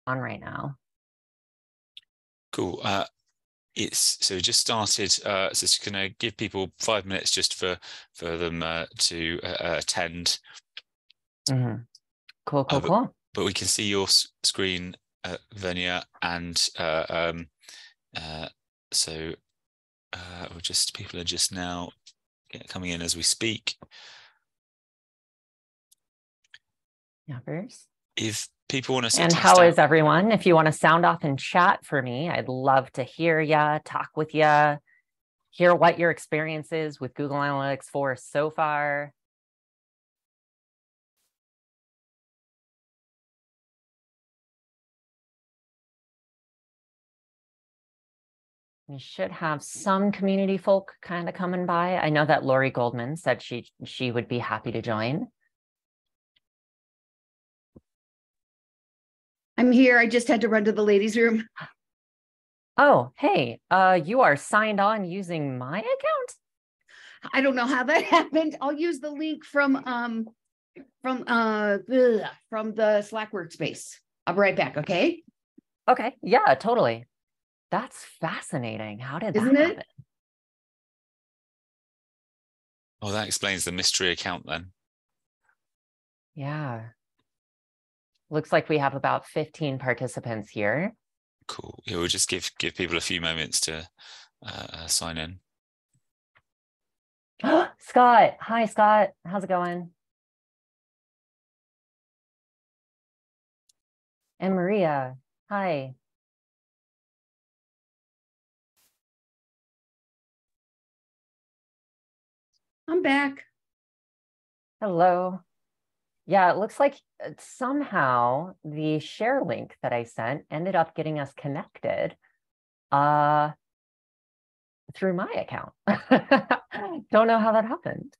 on right now. Cool. So just started. So it's going to give people 5 minutes just for them to attend. Mm-hmm. Cool, cool, But, cool. but we can see your screen, Venia, and so people are just now coming in as we speak. Yeah, first. If people want to And test how out, is everyone? If you want to sound off in chat for me, I'd love to hear ya, talk with ya, hear what your experience is with Google Analytics 4 so far. We should have some community folk kind of coming by. I know that Lori Goldman said she would be happy to join. I'm here. I just had to run to the ladies' room. Oh, hey, you are signed on using my account? I don't know how that happened. I'll use the link from the Slack workspace. I'll be right back, okay? Okay, yeah, totally. That's fascinating. How did that happen? Oh, that explains the mystery account then. Yeah. Looks like we have about 15 participants here. Cool. Yeah, we'll just give people a few moments to sign in. Scott. Hi, Scott. How's it going? And Maria. Hi. I'm back. Hello. Yeah, it looks like somehow the share link that I sent ended up getting us connected through my account. Don't know how that happened.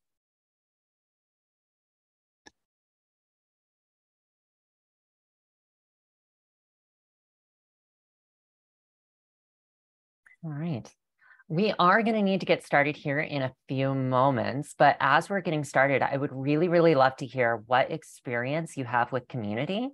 All right. We are going to need to get started here in a few moments, but as we're getting started, I would really, really love to hear what experience you have with community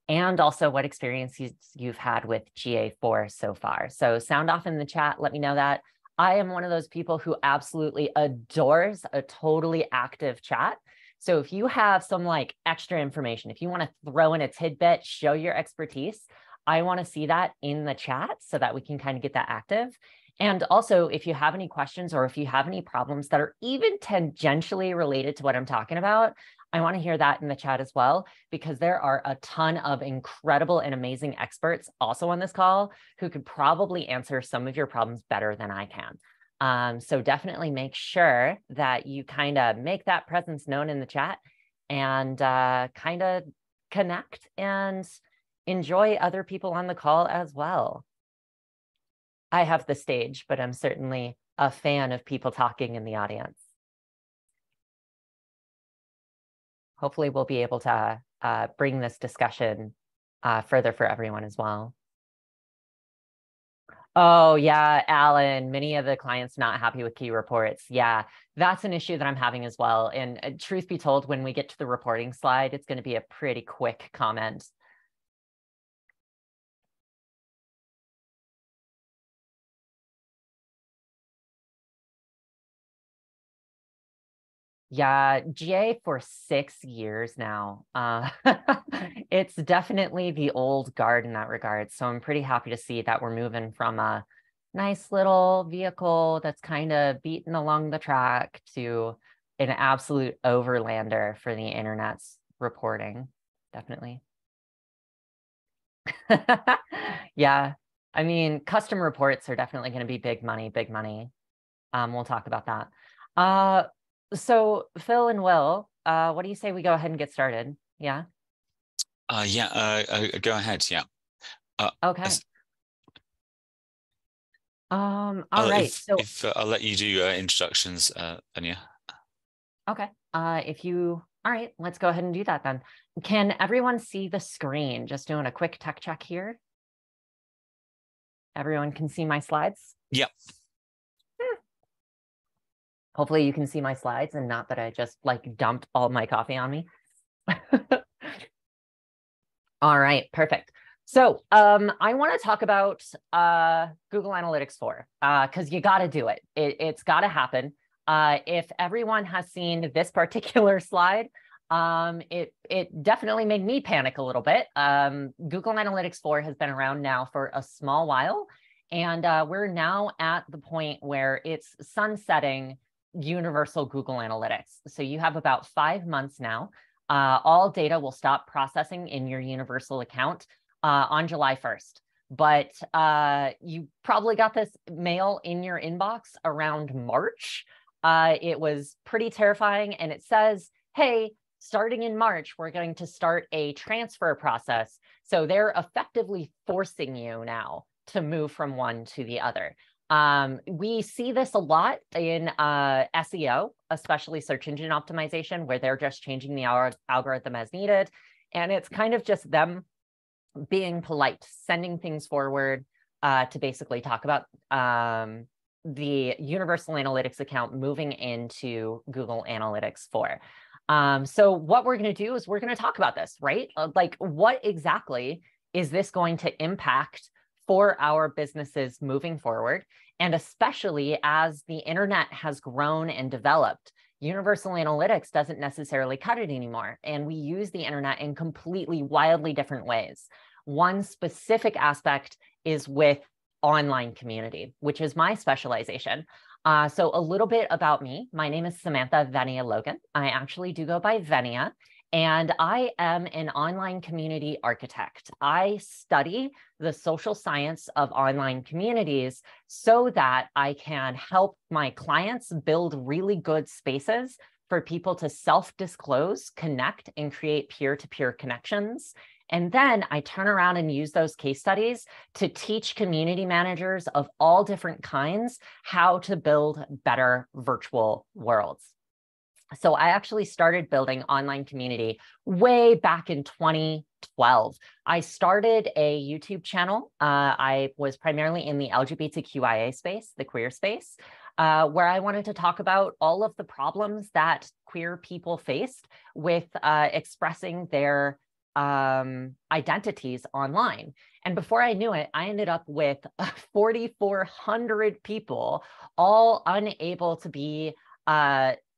and also what experience you've had with GA4 so far. So sound off in the chat, let me know that. I am one of those people who absolutely adores a totally active chat. So if you have some like extra information, if you want to throw in a tidbit, show your expertise, I want to see that in the chat so that we can kind of get that active. And also, if you have any questions or if you have any problems that are even tangentially related to what I'm talking about, I want to hear that in the chat as well, because there are a ton of incredible and amazing experts also on this call who could probably answer some of your problems better than I can. So definitely make sure that you kind of make that presence known in the chat and kind of connect and enjoy other people on the call as well. I have the stage, but I'm certainly a fan of people talking in the audience. Hopefully we'll be able to bring this discussion further for everyone as well. Oh yeah, Alan, many of the clients not happy with key reports. Yeah, that's an issue that I'm having as well. And truth be told, when we get to the reporting slide, it's going to be a pretty quick comment. Yeah, GA for 6 years now. It's definitely the old guard in that regard. So I'm pretty happy to see that we're moving from a nice little vehicle that's kind of beaten along the track to an absolute overlander for the internet's reporting. Definitely. Yeah, I mean, custom reports are definitely going to be big money, big money. We'll talk about that. So Phil and Will, what do you say we go ahead and get started? Yeah. Go ahead. Yeah. Okay. All right. So I'll let you do introductions, Venia. Okay. All right, let's go ahead and do that then. Can everyone see the screen? Just doing a quick tech check here. Everyone can see my slides? Yep. Hopefully you can see my slides and not that I just like dumped all my coffee on me. All right, perfect. So I want to talk about Google Analytics 4 because you got to do it. It's got to happen. If everyone has seen this particular slide, it definitely made me panic a little bit. Google Analytics 4 has been around now for a small while, and we're now at the point where it's sunsetting universal Google Analytics. So you have about 5 months now. All data will stop processing in your universal account on July 1st. But you probably got this mail in your inbox around March. It was pretty terrifying. And it says, hey, starting in March, we're going to start a transfer process. So they're effectively forcing you now to move from one to the other. We see this a lot in SEO, especially search engine optimization, where they're just changing the algorithm as needed. And it's kind of just them being polite, sending things forward to basically talk about the Universal Analytics account moving into Google Analytics 4. So what we're going to do is we're going to talk about this, right? Like, what exactly is this going to impact for our businesses moving forward? And especially as the internet has grown and developed, Universal Analytics doesn't necessarily cut it anymore. And we use the internet in completely wildly different ways. One specific aspect is with online community, which is my specialization. So a little bit about me. My name is Samantha Venia Logan. I actually do go by Venia, and I am an online community architect. I study the social science of online communities so that I can help my clients build really good spaces for people to self-disclose, connect, and create peer-to-peer connections. And then I turn around and use those case studies to teach community managers of all different kinds how to build better virtual worlds. So I actually started building online community way back in 2012. I started a YouTube channel. I was primarily in the LGBTQIA space, the queer space, where I wanted to talk about all of the problems that queer people faced with expressing their identities online. And before I knew it, I ended up with 4,400 people, all unable to be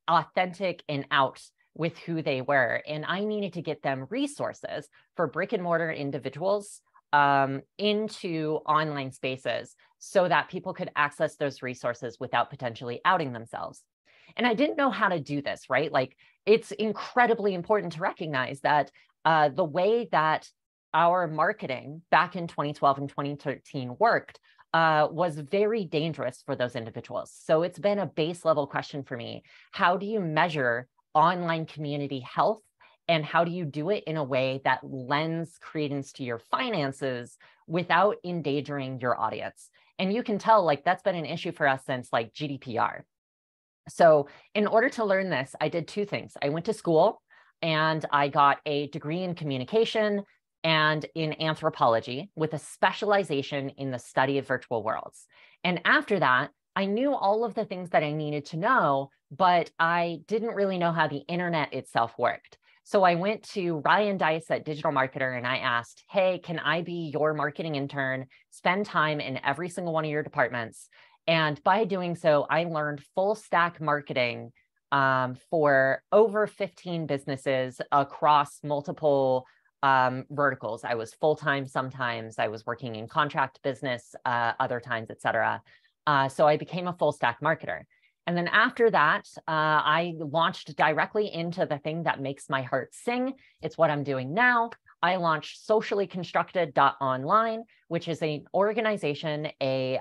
authentic and out with who they were. And I needed to get them resources for brick and mortar individuals into online spaces so that people could access those resources without potentially outing themselves. And I didn't know how to do this, right? Like, it's incredibly important to recognize that the way that our marketing back in 2012 and 2013 worked was very dangerous for those individuals. So it's been a base level question for me. How do you measure online community health? And how do you do it in a way that lends credence to your finances without endangering your audience? And you can tell, like, that's been an issue for us since like GDPR. So in order to learn this, I did two things. I went to school and I got a degree in communication and in anthropology with a specialization in the study of virtual worlds. And after that, I knew all of the things that I needed to know, but I didn't really know how the internet itself worked. So I went to Ryan Dice at Digital Marketer and I asked, hey, can I be your marketing intern, spend time in every single one of your departments? And by doing so, I learned full stack marketing for over 15 businesses across multiple verticals. I was full-time sometimes, I was working in contract business other times, et cetera. So I became a full stack marketer. And then after that, I launched directly into the thing that makes my heart sing. It's what I'm doing now. I launched sociallyconstructed.online, which is an organization, a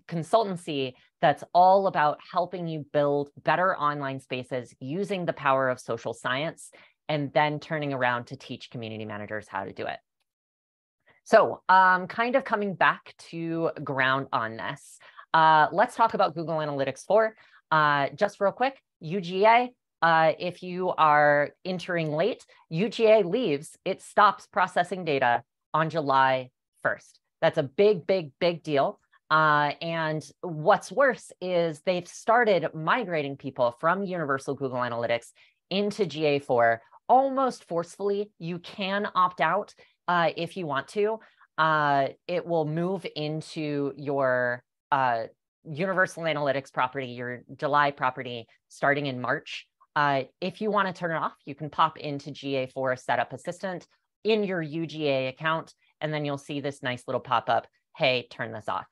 consultancy that's all about helping you build better online spaces using the power of social science, and then turning around to teach community managers how to do it. So kind of coming back to ground on this. Let's talk about Google Analytics 4. Just real quick, UGA, if you are entering late, UGA leaves, it stops processing data on July 1st. That's a big, big, big deal. And what's worse is they've started migrating people from Universal Google Analytics into GA4 almost forcefully. You can opt out if you want to. It will move into your Universal Analytics property, your July property, starting in March. If you want to turn it off, you can pop into GA4 Setup Assistant in your UGA account, and then you'll see this nice little pop-up, hey, turn this off.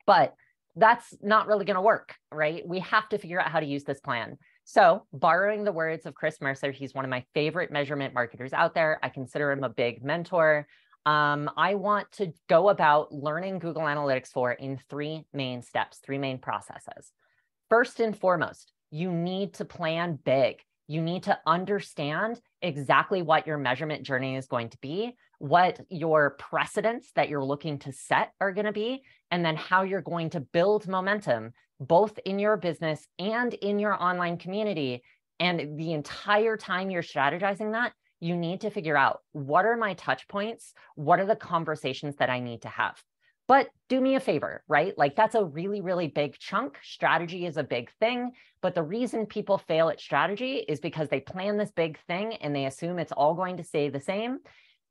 But that's not really going to work, right? We have to figure out how to use this plan. So borrowing the words of Chris Mercer, he's one of my favorite measurement marketers out there. I consider him a big mentor. I want to go about learning Google Analytics 4 in 3 main steps, 3 main processes. First and foremost, you need to plan big. You need to understand exactly what your measurement journey is going to be, what your precedents that you're looking to set are going to be, and then how you're going to build momentum, both in your business and in your online community. And the entire time you're strategizing that, you need to figure out, what are my touch points? What are the conversations that I need to have? But do me a favor, right? Like, that's a really, really big chunk. Strategy is a big thing. But the reason people fail at strategy is because they plan this big thing and they assume it's all going to stay the same.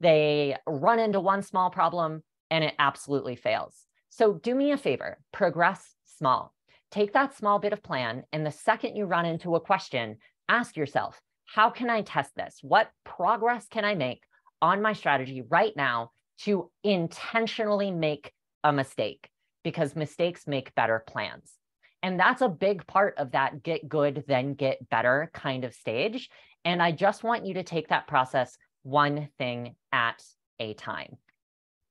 They run into one small problem and it absolutely fails. So do me a favor, progress small. Take that small bit of plan, and the second you run into a question, ask yourself, how can I test this? What progress can I make on my strategy right now to intentionally make a mistake? Because mistakes make better plans. And that's a big part of that get good, then get better kind of stage. And I just want you to take that process one thing at a time.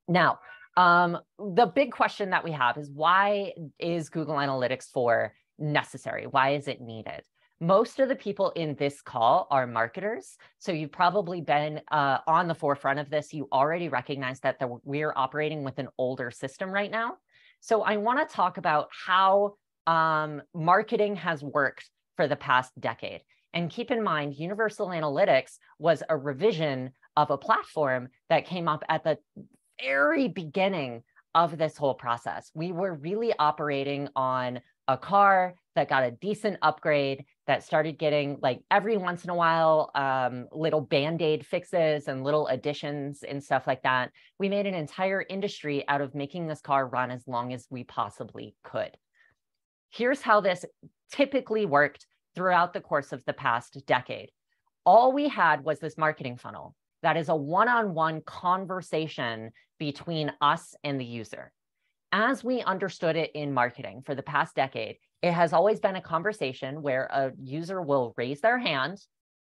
Now, the big question that we have is, why is Google Analytics 4 necessary? Why is it needed? Most of the people in this call are marketers. So you've probably been on the forefront of this. You already recognize that we're operating with an older system right now. So I want to talk about how marketing has worked for the past decade. And keep in mind, Universal Analytics was a revision of a platform that came up at the very beginning of this whole process. We were really operating on a car that got a decent upgrade, that started getting, like, every once in a while, little Band-Aid fixes and little additions and stuff like that. We made an entire industry out of making this car run as long as we possibly could. Here's how this typically worked throughout the course of the past decade. All we had was this marketing funnel that is a one-on-one conversation between us and the user. As we understood it in marketing for the past decade, it has always been a conversation where a user will raise their hand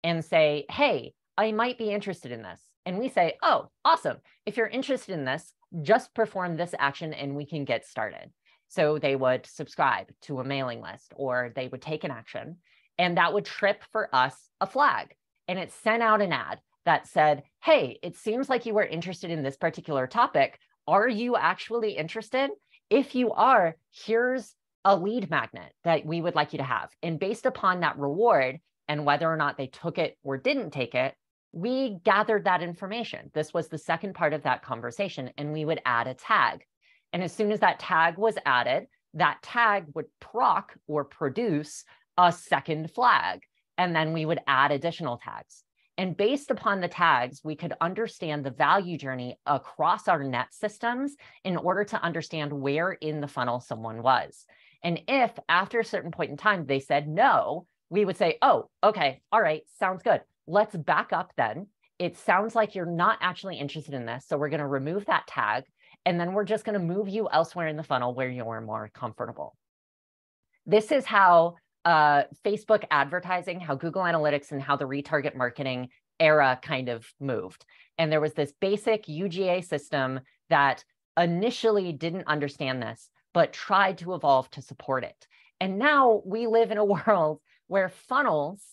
and say, hey, I might be interested in this. And we say, oh, awesome. If you're interested in this, just perform this action and we can get started. So they would subscribe to a mailing list, or they would take an action, and that would trip for us a flag. And it sent out an ad that said, hey, it seems like you were interested in this particular topic. Are you actually interested? If you are, here's a lead magnet that we would like you to have. And based upon that reward and whether or not they took it or didn't take it, we gathered that information. This was the second part of that conversation, and we would add a tag. And as soon as that tag was added, that tag would proc or produce a second flag. And then we would add additional tags. And based upon the tags, we could understand the value journey across our net systems in order to understand where in the funnel someone was. And if after a certain point in time they said no, we would say, oh, okay, all right, sounds good. Let's back up then. It sounds like you're not actually interested in this. So we're going to remove that tag. And then we're just going to move you elsewhere in the funnel where you're more comfortable. This is how Facebook advertising, how Google Analytics, and how the retarget marketing era kind of moved. And there was this basic UGA system that initially didn't understand this, but tried to evolve to support it. And now we live in a world where funnels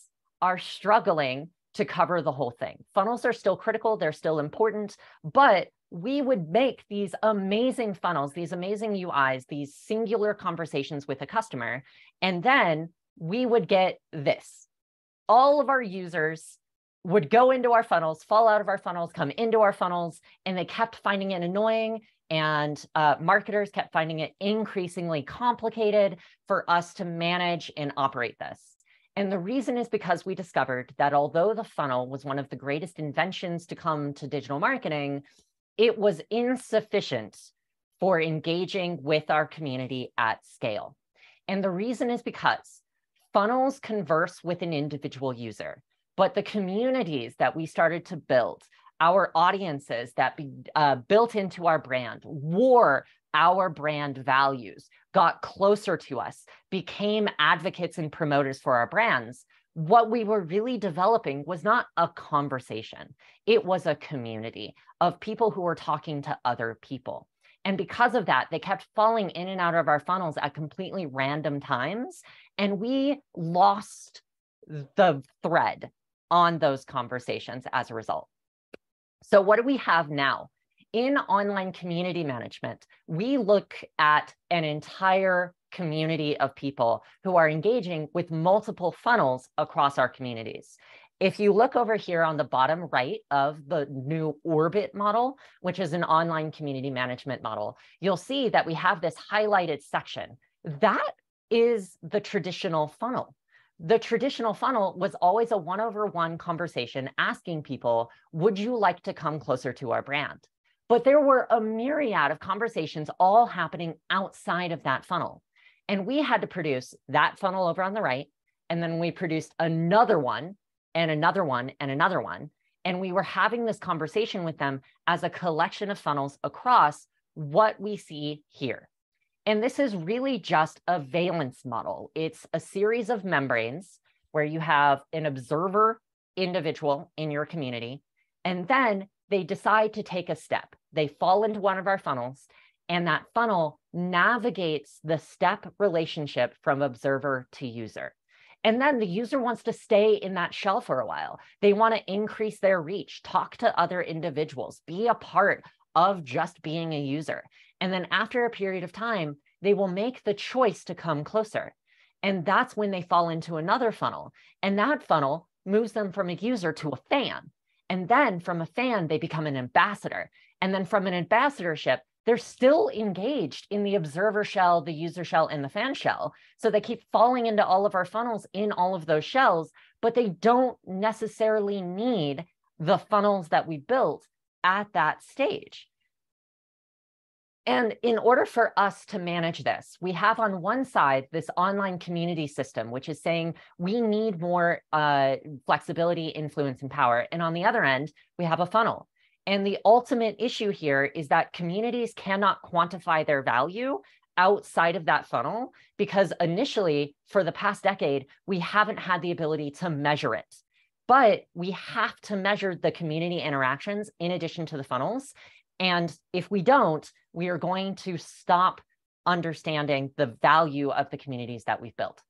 are struggling to cover the whole thing. Funnels are still critical, they're still important, but we would make these amazing funnels, these amazing UIs, these singular conversations with a customer, and then we would get this. All of our users would go into our funnels, fall out of our funnels, come into our funnels, and they kept finding it annoying, and marketers kept finding it increasingly complicated for us to manage and operate this. And the reason is because we discovered that although the funnel was one of the greatest inventions to come to digital marketing, it was insufficient for engaging with our community at scale. And the reason is because funnels converse with an individual user, but the communities that we started to build, our audiences that built into our brand, wore our brand values, got closer to us, became advocates and promoters for our brands, what we were really developing was not a conversation. It was a community of people who were talking to other people. And because of that, they kept falling in and out of our funnels at completely random times. And we lost the thread on those conversations as a result. So what do we have now? In online community management, we look at an entire community of people who are engaging with multiple funnels across our communities. If you look over here on the bottom right of the new Orbit model, which is an online community management model, you'll see that we have this highlighted section. That is the traditional funnel. The traditional funnel was always a one-over-one conversation asking people, would you like to come closer to our brand? But there were a myriad of conversations all happening outside of that funnel. And we had to produce that funnel over on the right. And then we produced another one and another one and another one. And we were having this conversation with them as a collection of funnels across what we see here. And this is really just a valence model. It's a series of membranes where you have an observer individual in your community, and then they decide to take a step. They fall into one of our funnels, and that funnel navigates the step relationship from observer to user. And then the user wants to stay in that shell for a while. They want to increase their reach, talk to other individuals, be a part of just being a user. And then after a period of time, they will make the choice to come closer. And that's when they fall into another funnel. And that funnel moves them from a user to a fan. And then from a fan, they become an ambassador. And then from an ambassadorship, they're still engaged in the observer shell, the user shell, and the fan shell. So they keep falling into all of our funnels in all of those shells, but they don't necessarily need the funnels that we built at that stage. And in order for us to manage this, we have on one side this online community system, which is saying we need more flexibility, influence, and power. And on the other end, we have a funnel. And the ultimate issue here is that communities cannot quantify their value outside of that funnel because initially, for the past decade, we haven't had the ability to measure it. But we have to measure the community interactions in addition to the funnels. And if we don't, we are going to stop understanding the value of the communities that we've built.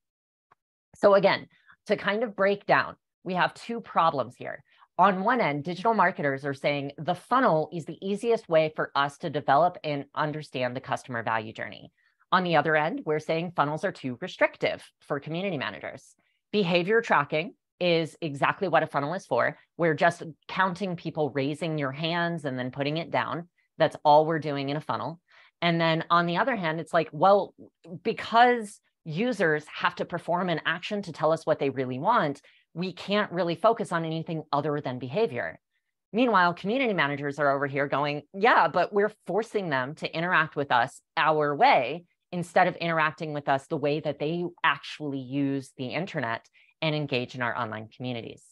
So again, to kind of break down, we have two problems here. On one end, digital marketers are saying the funnel is the easiest way for us to develop and understand the customer value journey. On the other end, we're saying funnels are too restrictive for community managers. Behavior tracking is exactly what a funnel is for. We're just counting people raising your hands and then putting it down. That's all we're doing in a funnel. And then on the other hand, it's like, well, because users have to perform an action to tell us what they really want, we can't really focus on anything other than behavior. Meanwhile, community managers are over here going, yeah, but we're forcing them to interact with us our way instead of interacting with us the way that they actually use the internet and engage in our online communities.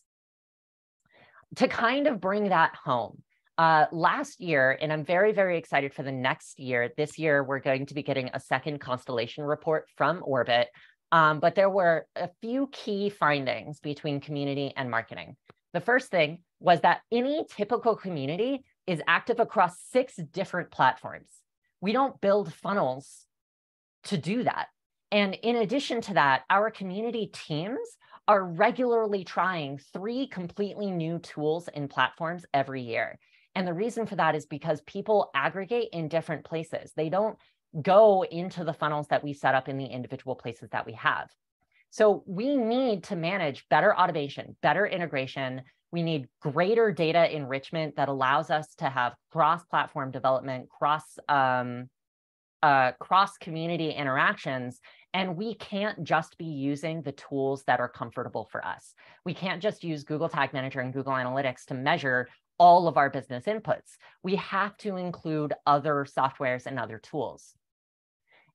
To kind of bring that home, last year, and I'm very, very excited for the next year, this year we're going to be getting a second constellation report from Orbit, but there were a few key findings between community and marketing. The first thing was that any typical community is active across 6 different platforms. We don't build funnels to do that. And in addition to that, our community teams are regularly trying 3 completely new tools and platforms every year. And the reason for that is because people aggregate in different places. They don't go into the funnels that we set up in the individual places that we have. So we need to manage better automation, better integration. We need greater data enrichment that allows us to have cross-platform development, cross-community interactions, and we can't just be using the tools that are comfortable for us. We can't just use Google Tag Manager and Google Analytics to measure all of our business inputs. We have to include other softwares and other tools.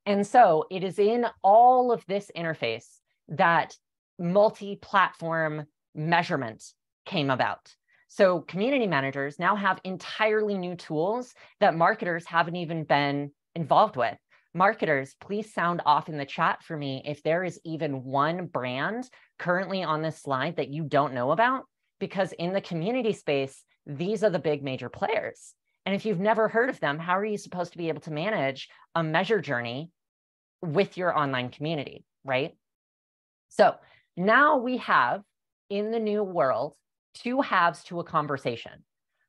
And so it is in all of this interface that multi-platform measurement came about. So community managers now have entirely new tools that marketers haven't even been involved with. Marketers, please sound off in the chat for me if there is even one brand currently on this slide that you don't know about, because in the community space, these are the big major players. And if you've never heard of them, how are you supposed to be able to manage a measure journey with your online community, right? So now we have, in the new world, two halves to a conversation.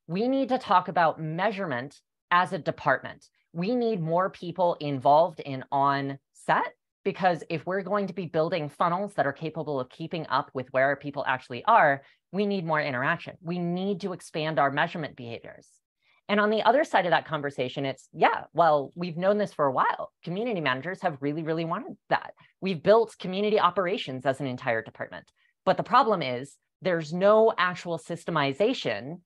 We need to talk about measurement as a department. We need more people involved in on set, because if we're going to be building funnels that are capable of keeping up with where people actually are, we need more interaction. We need to expand our measurement behaviors. And on the other side of that conversation, it's, yeah, well, we've known this for a while. Community managers have really, really wanted that. We've built community operations as an entire department. But the problem is there's no actual systemization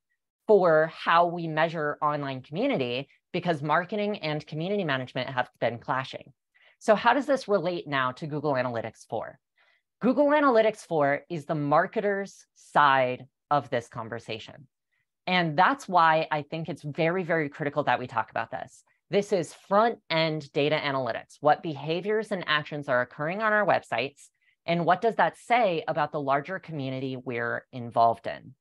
for how we measure online community, because marketing and community management have been clashing. So how does this relate now to Google Analytics 4? Google Analytics 4 is the marketer's side of this conversation. And that's why I think it's very, very critical that we talk about this. This is front-end data analytics. What behaviors and actions are occurring on our websites, and what does that say about the larger community we're involved in?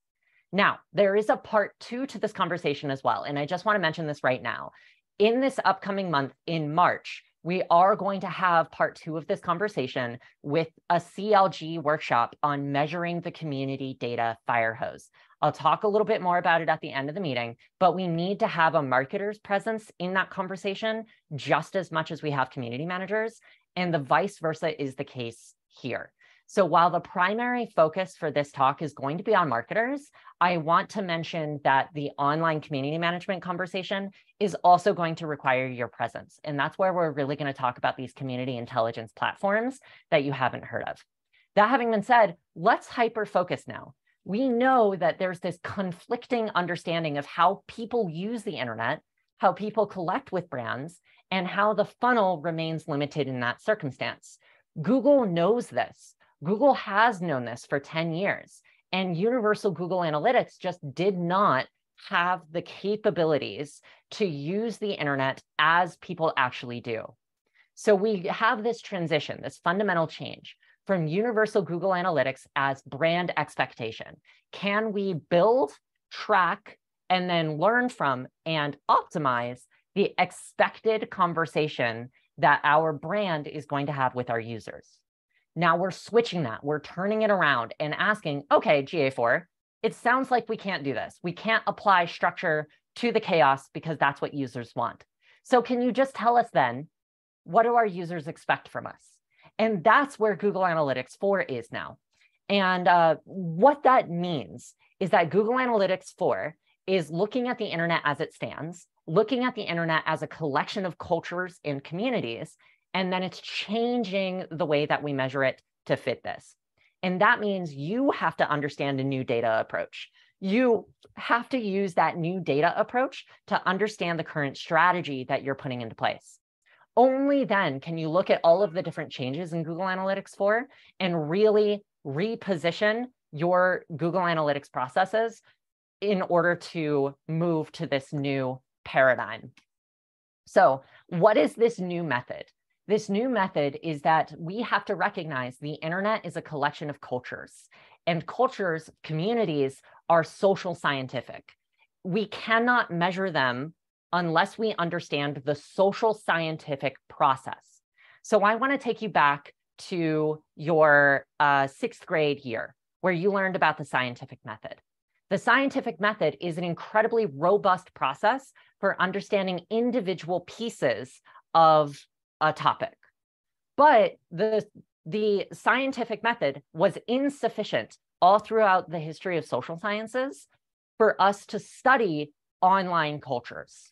Now, there is a part 2 to this conversation as well, and I just want to mention this right now. In this upcoming month, in March, we are going to have part 2 of this conversation with a CLG workshop on measuring the community data fire hose. I'll talk a little bit more about it at the end of the meeting, but we need to have a marketer's presence in that conversation just as much as we have community managers, and the vice versa is the case here. So while the primary focus for this talk is going to be on marketers, I want to mention that the online community management conversation is also going to require your presence. And that's where we're really going to talk about these community intelligence platforms that you haven't heard of. That having been said, let's hyper-focus now. We know that there's this conflicting understanding of how people use the internet, how people collect with brands, and how the funnel remains limited in that circumstance. Google knows this. Google has known this for 10 years, and Universal Google Analytics just did not have the capabilities to use the internet as people actually do. So we have this transition, this fundamental change from Universal Google Analytics as brand expectation. Can we build, track, and then learn from and optimize the expected conversation that our brand is going to have with our users? Now we're switching that. We're turning it around and asking, okay, GA4, it sounds like we can't do this. We can't apply structure to the chaos because that's what users want. So can you just tell us then, what do our users expect from us? And that's where Google Analytics 4 is now. And what that means is that Google Analytics 4 is looking at the internet as it stands, looking at the internet as a collection of cultures and communities, and then it's changing the way that we measure it to fit this. And that means you have to understand a new data approach. You have to use that new data approach to understand the current strategy that you're putting into place. Only then can you look at all of the different changes in Google Analytics 4 and really reposition your Google Analytics processes in order to move to this new paradigm. So what is this new method? This new method is that we have to recognize the internet is a collection of cultures, and cultures, communities, are social scientific. We cannot measure them unless we understand the social scientific process. So I want to take you back to your 6th grade year, where you learned about the scientific method. The scientific method is an incredibly robust process for understanding individual pieces of a topic. But the scientific method was insufficient all throughout the history of social sciences for us to study online cultures.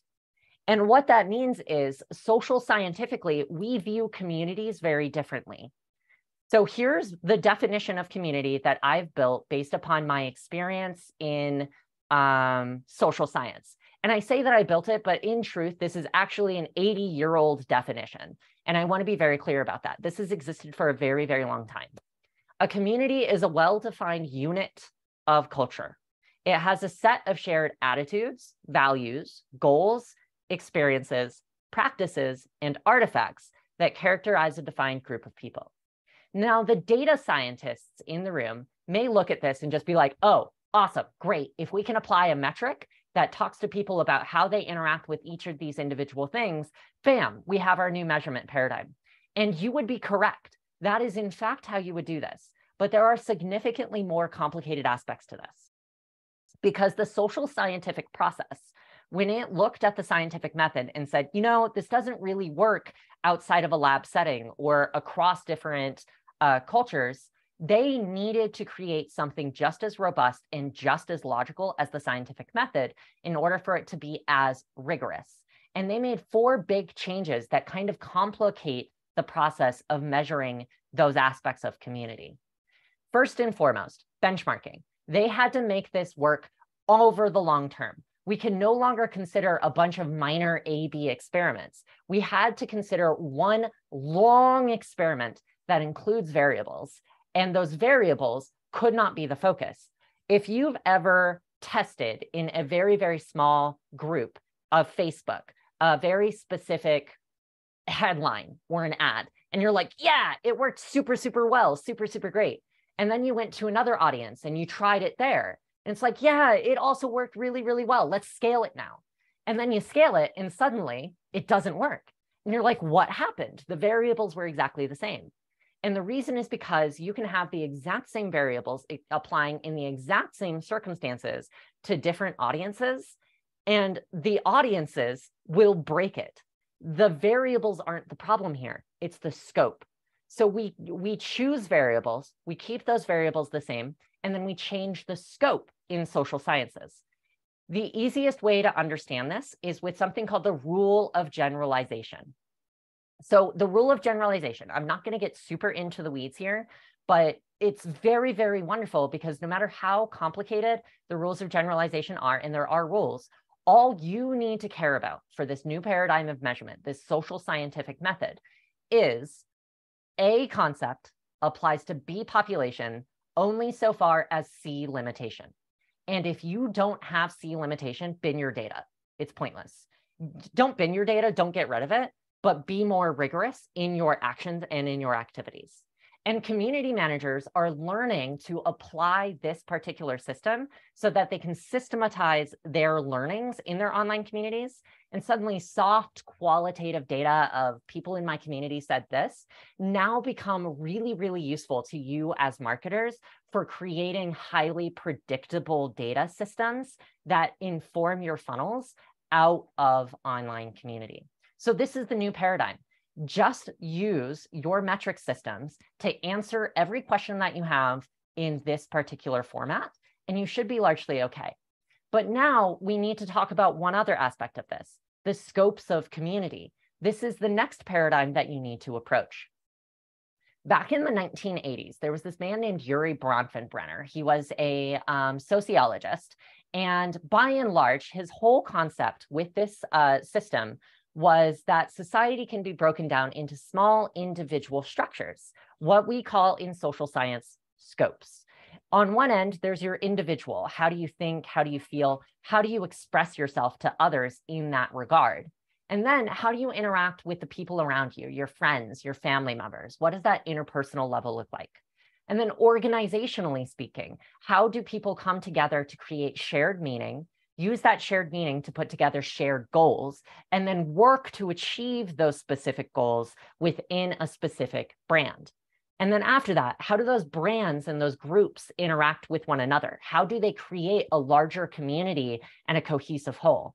And what that means is social scientifically, we view communities very differently. So here's the definition of community that I've built based upon my experience in social science. And I say that I built it, but in truth, this is actually an 80-year-old definition. And I want to be very clear about that. This has existed for a very, very long time. A community is a well-defined unit of culture. It has a set of shared attitudes, values, goals, experiences, practices, and artifacts that characterize a defined group of people. Now, the data scientists in the room may look at this and just be like, oh, awesome, great. If we can apply a metric that talks to people about how they interact with each of these individual things, bam, we have our new measurement paradigm. And you would be correct. That is, in fact, how you would do this. But there are significantly more complicated aspects to this. Because the social scientific process, when it looked at the scientific method and said, you know, this doesn't really work outside of a lab setting or across different cultures, they needed to create something just as robust and just as logical as the scientific method in order for it to be as rigorous. And they made 4 big changes that kind of complicate the process of measuring those aspects of community. First and foremost, benchmarking. They had to make this work over the long term. We can no longer consider a bunch of minor A/B experiments. We had to consider one long experiment that includes variables, and those variables could not be the focus. If you've ever tested in a very, very small group of Facebook, a very specific headline or an ad, and you're like, yeah, it worked super, super well, super, super great. And then you went to another audience and you tried it there. And it's like, yeah, it also worked really, really well. Let's scale it now. And then you scale it and suddenly it doesn't work. And you're like, what happened? The variables were exactly the same. And the reason is because you can have the exact same variables applying in the exact same circumstances to different audiences, and the audiences will break it. The variables aren't the problem here. It's the scope. So we choose variables, we keep those variables the same, and then we change the scope in social sciences. The easiest way to understand this is with something called the rule of generalization. So the rule of generalization, I'm not going to get super into the weeds here, but it's very, very wonderful because no matter how complicated the rules of generalization are, and there are rules, all you need to care about for this new paradigm of measurement, this social scientific method, is A concept applies to B population only so far as C limitation. And if you don't have C limitation, bin your data. It's pointless. Don't bin your data, don't get rid of it, but be more rigorous in your actions and in your activities. And community managers are learning to apply this particular system so that they can systematize their learnings in their online communities. And suddenly soft qualitative data of people in my community said this now become really, really useful to you as marketers for creating highly predictable data systems that inform your funnels out of online community. So this is the new paradigm. Just use your metric systems to answer every question that you have in this particular format, and you should be largely okay. But now we need to talk about one other aspect of this, the scopes of community. This is the next paradigm that you need to approach. Back in the 1980s, there was this man named Urie Bronfenbrenner. He was a sociologist, and by and large, his whole concept with this system was that society can be broken down into small individual structures, what we call in social science scopes. On one end, there's your individual. How do you think? How do you feel? How do you express yourself to others in that regard? And then how do you interact with the people around you, your friends, your family members? What does that interpersonal level look like? And then organizationally speaking, how do people come together to create shared meaning, use that shared meaning to put together shared goals, and then work to achieve those specific goals within a specific brand? And then after that, how do those brands and those groups interact with one another? How do they create a larger community and a cohesive whole?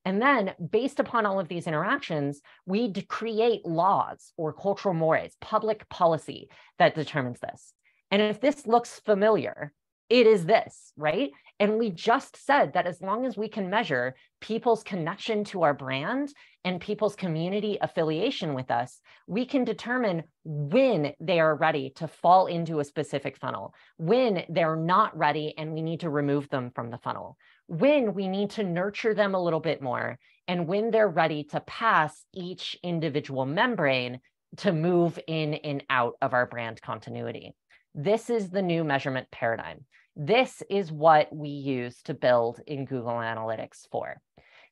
And then based upon all of these interactions, we create laws or cultural mores, public policy that determines this. And if this looks familiar, it is this, right? And we just said that as long as we can measure people's connection to our brand and people's community affiliation with us, we can determine when they are ready to fall into a specific funnel, when they're not ready and we need to remove them from the funnel, when we need to nurture them a little bit more, and when they're ready to pass each individual membrane to move in and out of our brand continuity. This is the new measurement paradigm. This is what we use to build in Google Analytics 4.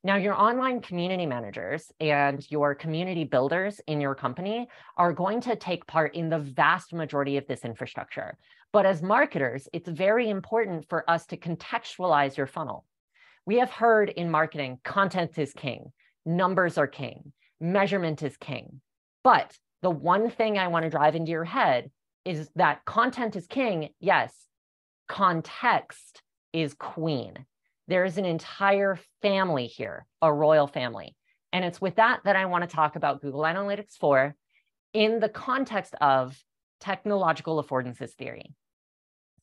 Now, your online community managers and your community builders in your company are going to take part in the vast majority of this infrastructure. But as marketers, it's very important for us to contextualize your funnel. We have heard in marketing, content is king, numbers are king, measurement is king. But the one thing I want to drive into your head is that content is king, yes, context is queen. There is an entire family here, a royal family. And it's with that I want to talk about Google Analytics 4 in the context of technological affordances theory.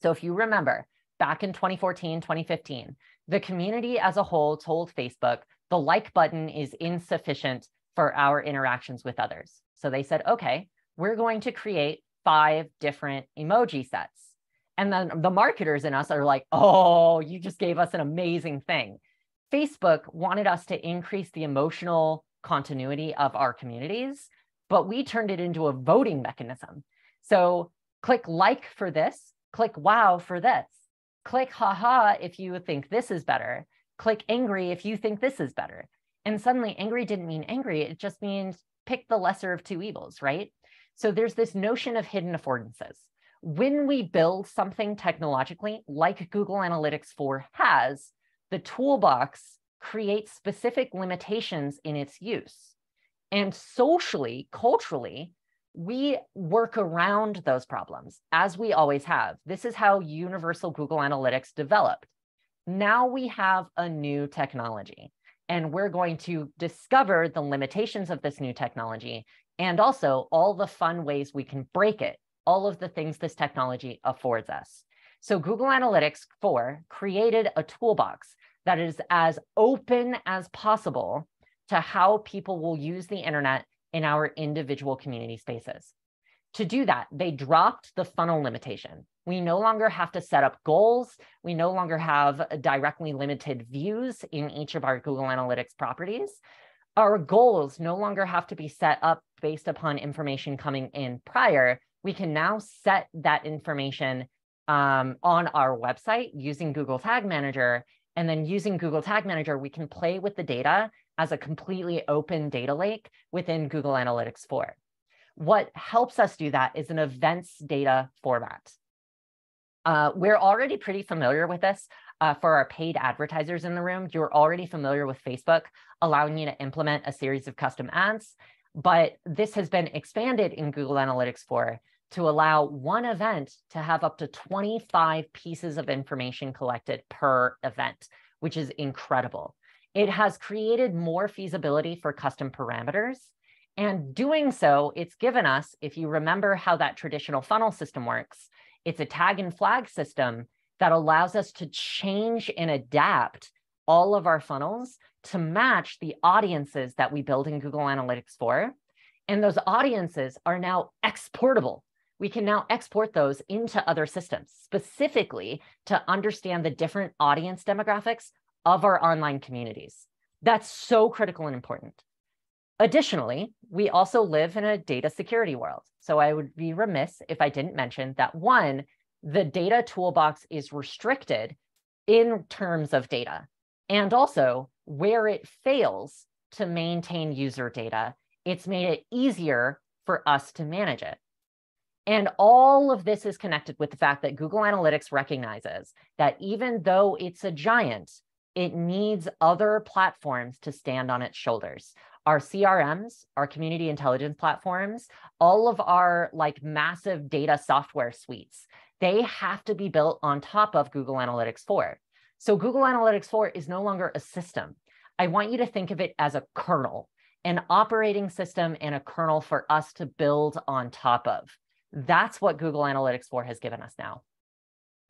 So if you remember, back in 2014, 2015, the community as a whole told Facebook the like button is insufficient for our interactions with others. So they said, okay, we're going to create 5 different emoji sets. And then the marketers in us are like, oh, you just gave us an amazing thing. Facebook wanted us to increase the emotional continuity of our communities, but we turned it into a voting mechanism. So click like for this, click wow for this, click haha if you think this is better, click angry if you think this is better. And suddenly angry didn't mean angry, it just means pick the lesser of 2 evils, right? So there's this notion of hidden affordances. When we build something technologically, like Google Analytics 4 has, the toolbox creates specific limitations in its use. And socially, culturally, we work around those problems, as we always have. This is how universal Google Analytics developed. Now we have a new technology, and we're going to discover the limitations of this new technology and also all the fun ways we can break it, all of the things this technology affords us. So Google Analytics 4 created a toolbox that is as open as possible to how people will use the internet in our individual community spaces. To do that, they dropped the funnel limitation. We no longer have to set up goals. We no longer have directly limited views in each of our Google Analytics properties. Our goals no longer have to be set up based upon information coming in prior. We can now set that information on our website using Google Tag Manager. And then using Google Tag Manager, we can play with the data as a completely open data lake within Google Analytics 4. What helps us do that is an events data format. We're already pretty familiar with this for our paid advertisers in the room. You're already familiar with Facebook allowing you to implement a series of custom ads, but this has been expanded in Google Analytics 4 to allow one event to have up to 25 pieces of information collected per event, which is incredible. It has created more feasibility for custom parameters. And doing so, it's given us, if you remember how that traditional funnel system works, it's a tag and flag system that allows us to change and adapt all of our funnels to match the audiences that we build in Google Analytics 4. And those audiences are now exportable. We can now export those into other systems, specifically to understand the different audience demographics of our online communities. That's so critical and important. Additionally, we also live in a data security world. So I would be remiss if I didn't mention that, one, the data toolbox is restricted in terms of data, and also where it fails to maintain user data, it's made it easier for us to manage it. And all of this is connected with the fact that Google Analytics recognizes that even though it's a giant, it needs other platforms to stand on its shoulders. Our CRMs, our community intelligence platforms, all of our massive data software suites, they have to be built on top of Google Analytics 4. So Google Analytics 4 is no longer a system. I want you to think of it as a kernel, an operating system and a kernel for us to build on top of. That's what Google Analytics 4 has given us now.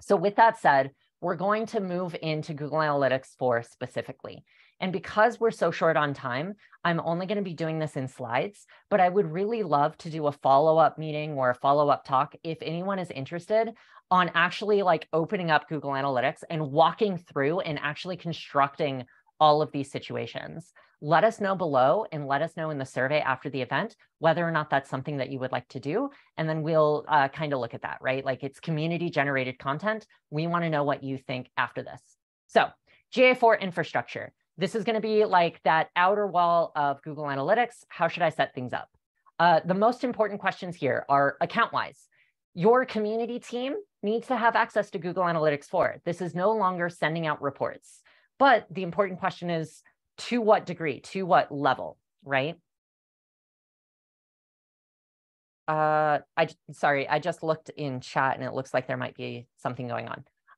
So with that said, we're going to move into Google Analytics 4 specifically. And because we're so short on time, I'm only going to be doing this in slides, but I would really love to do a follow-up meeting or a follow-up talk if anyone is interested on actually like opening up Google Analytics and walking through and actually constructing all of these situations. Let us know below and let us know in the survey after the event whether or not that's something that you would like to do. And then we'll kind of look at that, right? Like it's community generated content. We want to know what you think after this. So GA4 infrastructure. This is going to be like that outer wall of Google Analytics. How should I set things up? The most important questions here are account-wise. Your community team needs to have access to Google Analytics 4. This is no longer sending out reports. But the important question is, to what degree, to what level, right? Sorry, I just looked in chat and it looks like there might be something going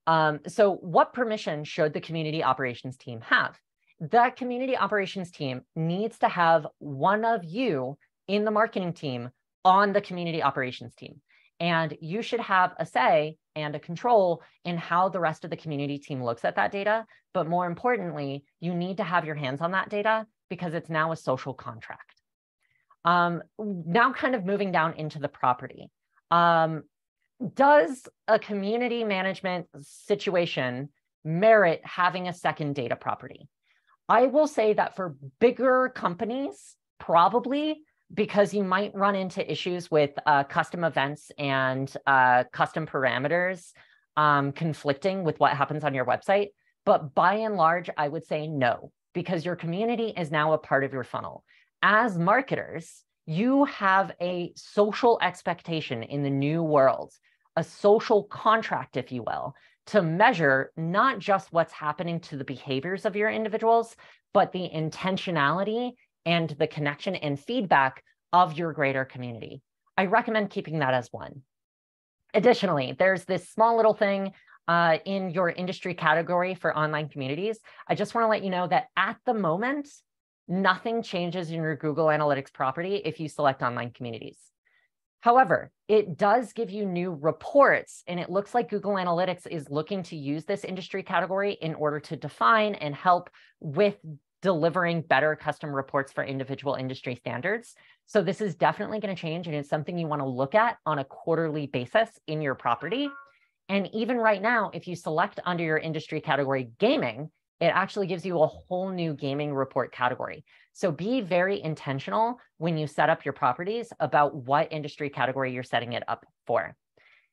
on. So what permission should the community operations team have? That community operations team needs to have one of you in the marketing team on the community operations team. And you should have a say and a control in how the rest of the community team looks at that data. But more importantly, you need to have your hands on that data because it's now a social contract. Now kind of moving down into the property. Does a community management situation merit having a second data property? I will say that for bigger companies, probably, because you might run into issues with custom events and custom parameters conflicting with what happens on your website. But by and large, I would say no, because your community is now a part of your funnel. As marketers, you have a social expectation in the new world, a social contract, if you will, to measure not just what's happening to the behaviors of your individuals, but the intentionality and the connection and feedback of your greater community. I recommend keeping that as one. Additionally, there's this small little thing in your industry category for online communities. I just want to let you know that at the moment, nothing changes in your Google Analytics property if you select online communities. However, it does give you new reports, and it looks like Google Analytics is looking to use this industry category in order to define and help with delivering better custom reports for individual industry standards. So this is definitely going to change, and it's something you want to look at on a quarterly basis in your property. And even right now, if you select under your industry category gaming, it actually gives you a whole new gaming report category. So be very intentional when you set up your properties about what industry category you're setting it up for.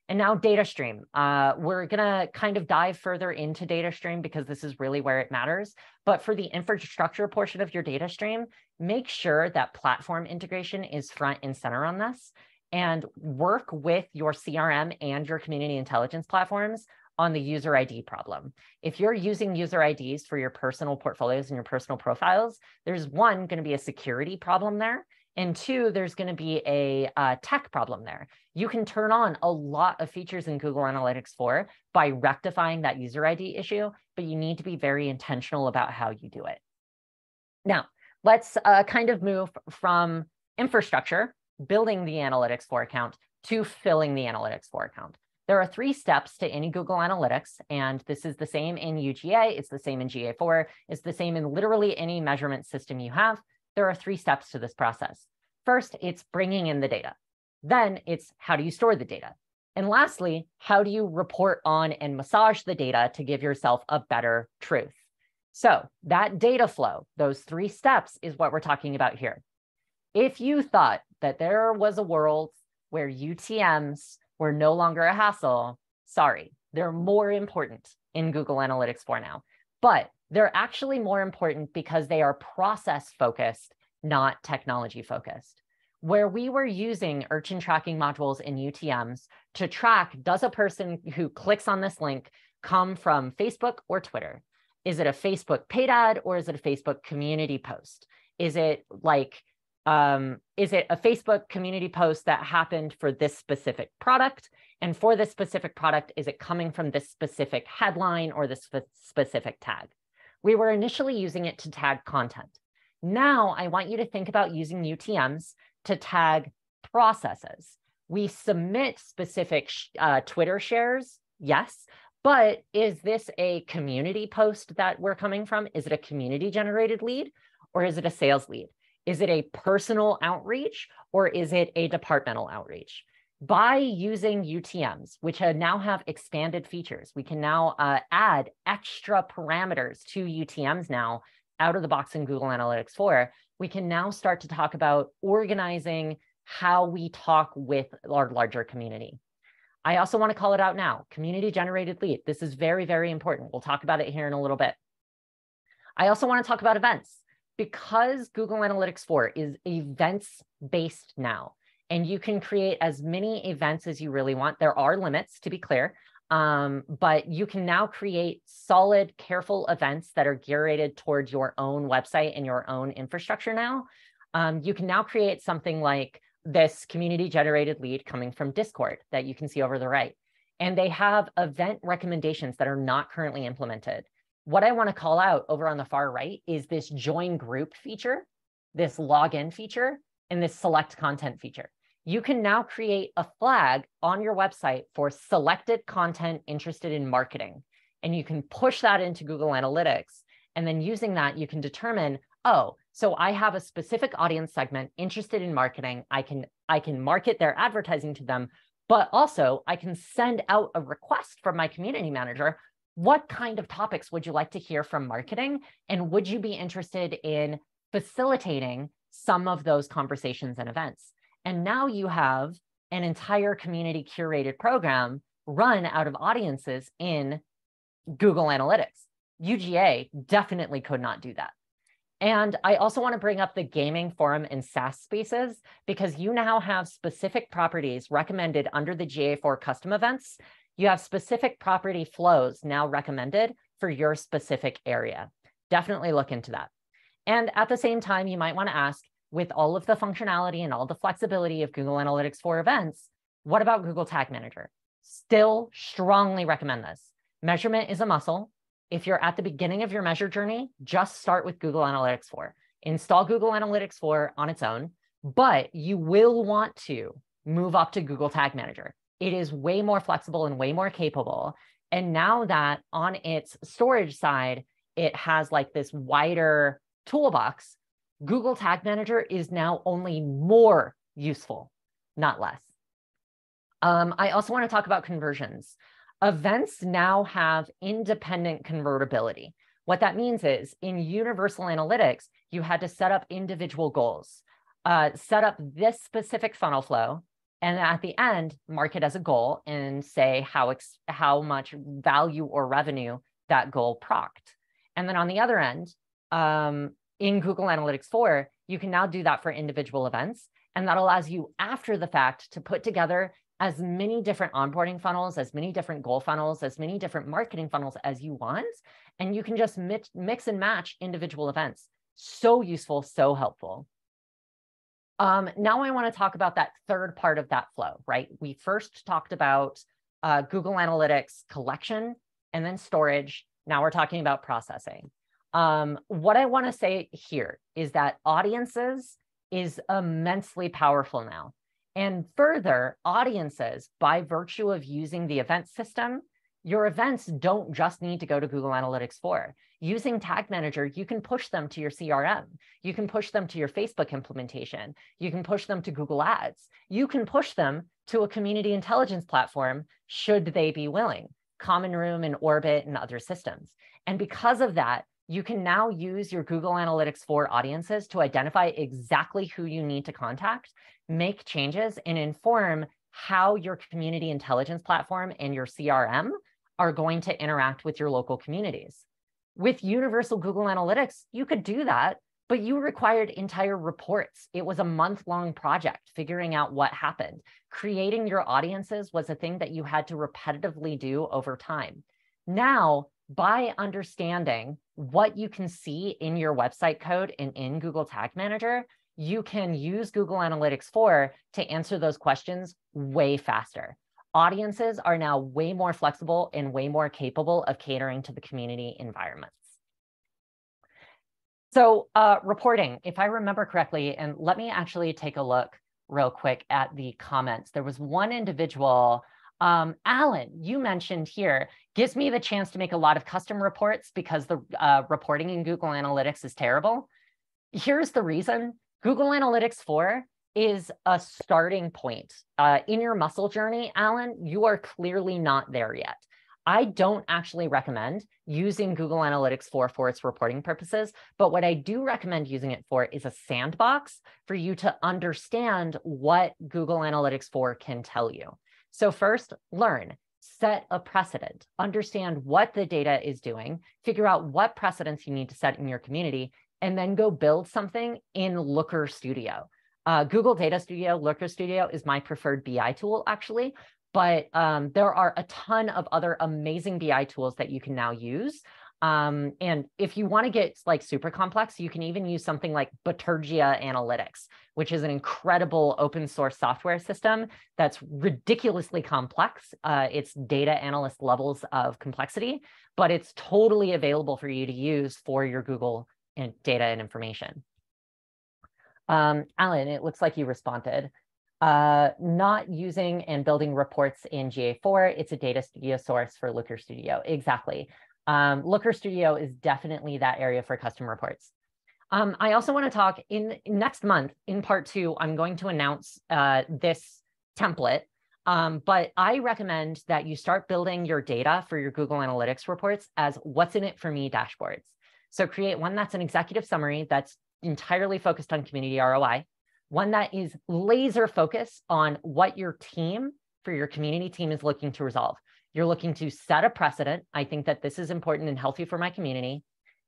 And now data stream. We're going to kind of dive further into data stream because this is really where it matters. But for the infrastructure portion of your data stream, make sure that platform integration is front and center on this, and work with your CRM and your community intelligence platforms on the user ID problem. If you're using user IDs for your personal portfolios and your personal profiles, there's one, going to be a security problem there. And two, there's going to be a tech problem there. You can turn on a lot of features in Google Analytics 4 by rectifying that user ID issue, but you need to be very intentional about how you do it. Now, let's kind of move from infrastructure, building the Analytics 4 account, to filling the Analytics 4 account. There are 3 steps to any Google Analytics, and this is the same in UGA, it's the same in GA4, it's the same in literally any measurement system you have. There are 3 steps to this process. First, it's bringing in the data. Then it's how do you store the data? And lastly, how do you report on and massage the data to give yourself a better truth? So that data flow, those 3 steps is what we're talking about here. If you thought that there was a world where UTMs were no longer a hassle, sorry, they're more important in Google Analytics 4 now. But they're actually more important because they are process focused, not technology focused. Where we were using urchin tracking modules in UTMs to track, does a person who clicks on this link come from Facebook or Twitter? Is it a Facebook paid ad or is it a Facebook community post? Is it like, is it a Facebook community post that happened for this specific product? And for this specific product, is it coming from this specific headline or this specific tag? We were initially using it to tag content. Now I want you to think about using UTMs to tag processes. We submit specific Twitter shares Yes. But is this a community post that we're coming from? Is it a community generated lead, or is it a sales lead? Is it a personal outreach, or is it a departmental outreach? By using UTMs, which now have expanded features, we can now add extra parameters to UTMs now out of the box in Google Analytics 4. We can now start to talk about organizing how we talk with our larger community. I also want to call it out now, community generated lead. This is very, very important. We'll talk about it here in a little bit. I also want to talk about events, because Google Analytics 4 is events-based now, and you can create as many events as you really want. There are limits, to be clear, but you can now create solid, careful events that are curated towards your own website and your own infrastructure now. You can now create something like this community generated lead coming from Discord that you can see over the right. And they have event recommendations that are not currently implemented. What I want to call out over on the far right is this join group feature, this login feature, and this select content feature. You can now create a flag on your website for selected content interested in marketing. And you can push that into Google Analytics. And then using that, you can determine, oh, so I have a specific audience segment interested in marketing. I can market their advertising to them, but also I can send out a request from my community manager. What kind of topics would you like to hear from marketing? And would you be interested in facilitating some of those conversations and events? And now you have an entire community curated program run out of audiences in Google Analytics. UGA definitely could not do that. And I also want to bring up the gaming, forum, and SaaS spaces, because you now have specific properties recommended under the GA4 custom events. You have specific property flows now recommended for your specific area. Definitely look into that. And at the same time, you might want to ask, with all of the functionality and all the flexibility of Google Analytics 4 events, what about Google Tag Manager? Still strongly recommend this. Measurement is a muscle. If you're at the beginning of your measure journey, just start with Google Analytics 4. Install Google Analytics 4 on its own, but you will want to move up to Google Tag Manager. It is way more flexible and way more capable. And now that on its storage side, it has like this wider toolbox, Google Tag Manager is now only more useful, not less. I also want to talk about conversions. Events now have independent convertibility. What that means is in Universal Analytics, you had to set up individual goals, set up this specific funnel flow, and at the end, mark it as a goal and say how much value or revenue that goal procced. And then on the other end, in Google Analytics 4, you can now do that for individual events. And that allows you after the fact to put together as many different onboarding funnels, as many different goal funnels, as many different marketing funnels as you want. And you can just mix and match individual events. So useful, so helpful. Now I want to talk about that third part of that flow, right? We first talked about Google Analytics collection and then storage. Now we're talking about processing. What I want to say here is that audiences is immensely powerful now. And further, audiences, by virtue of using the event system, your events don't just need to go to Google Analytics 4. Using Tag Manager, you can push them to your CRM. You can push them to your Facebook implementation. You can push them to Google Ads. You can push them to a community intelligence platform, should they be willing, Common Room and Orbit and other systems. And because of that, you can now use your Google Analytics 4 audiences to identify exactly who you need to contact, make changes, and inform how your community intelligence platform and your CRM are going to interact with your local communities. With Universal Google Analytics, you could do that, but you required entire reports. It was a month-long project figuring out what happened. Creating your audiences was a thing that you had to repetitively do over time. Now, by understanding what you can see in your website code and in Google Tag Manager, you can use Google Analytics 4 to answer those questions way faster. Audiences are now way more flexible and way more capable of catering to the community environments. So reporting, if I remember correctly, and let me actually take a look real quick at the comments. There was one individual Alan, you mentioned here, gives me the chance to make a lot of custom reports because the reporting in Google Analytics is terrible. Here's the reason. Google Analytics 4 is a starting point. In your muscle journey, Alan, you are clearly not there yet. I don't actually recommend using Google Analytics 4 for its reporting purposes, but what I do recommend using it for is a sandbox for you to understand what Google Analytics 4 can tell you. So first, learn, set a precedent, understand what the data is doing, figure out what precedents you need to set in your community, and then go build something in Looker Studio. Google Data Studio, Looker Studio is my preferred BI tool, actually, but there are a ton of other amazing BI tools that you can now use. And if you want to get like super complex, you can even use something like Bitergia Analytics, which is an incredible open source software system that's ridiculously complex. It's data analyst levels of complexity, but it's totally available for you to use for your Google data and information. Alan, it looks like you responded. Not using and building reports in GA4, it's a data studio source for Looker Studio. Exactly. Looker Studio is definitely that area for custom reports. I also want to talk next month in part 2, I'm going to announce this template, but I recommend that you start building your data for your Google Analytics reports as what's in it for me dashboards. So create one that's an executive summary that's entirely focused on community ROI, one that is laser focused on what your team for your community team is looking to resolve. You're looking to set a precedent. I think that this is important and healthy for my community,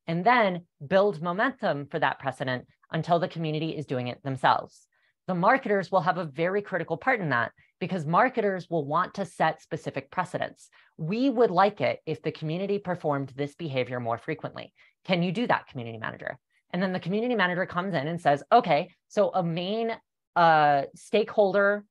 and then build momentum for that precedent until the community is doing it themselves. The marketers will have a very critical part in that because marketers will want to set specific precedents. We would like it if the community performed this behavior more frequently. Can you do that, community manager? And then the community manager comes in and says, okay, so a main stakeholder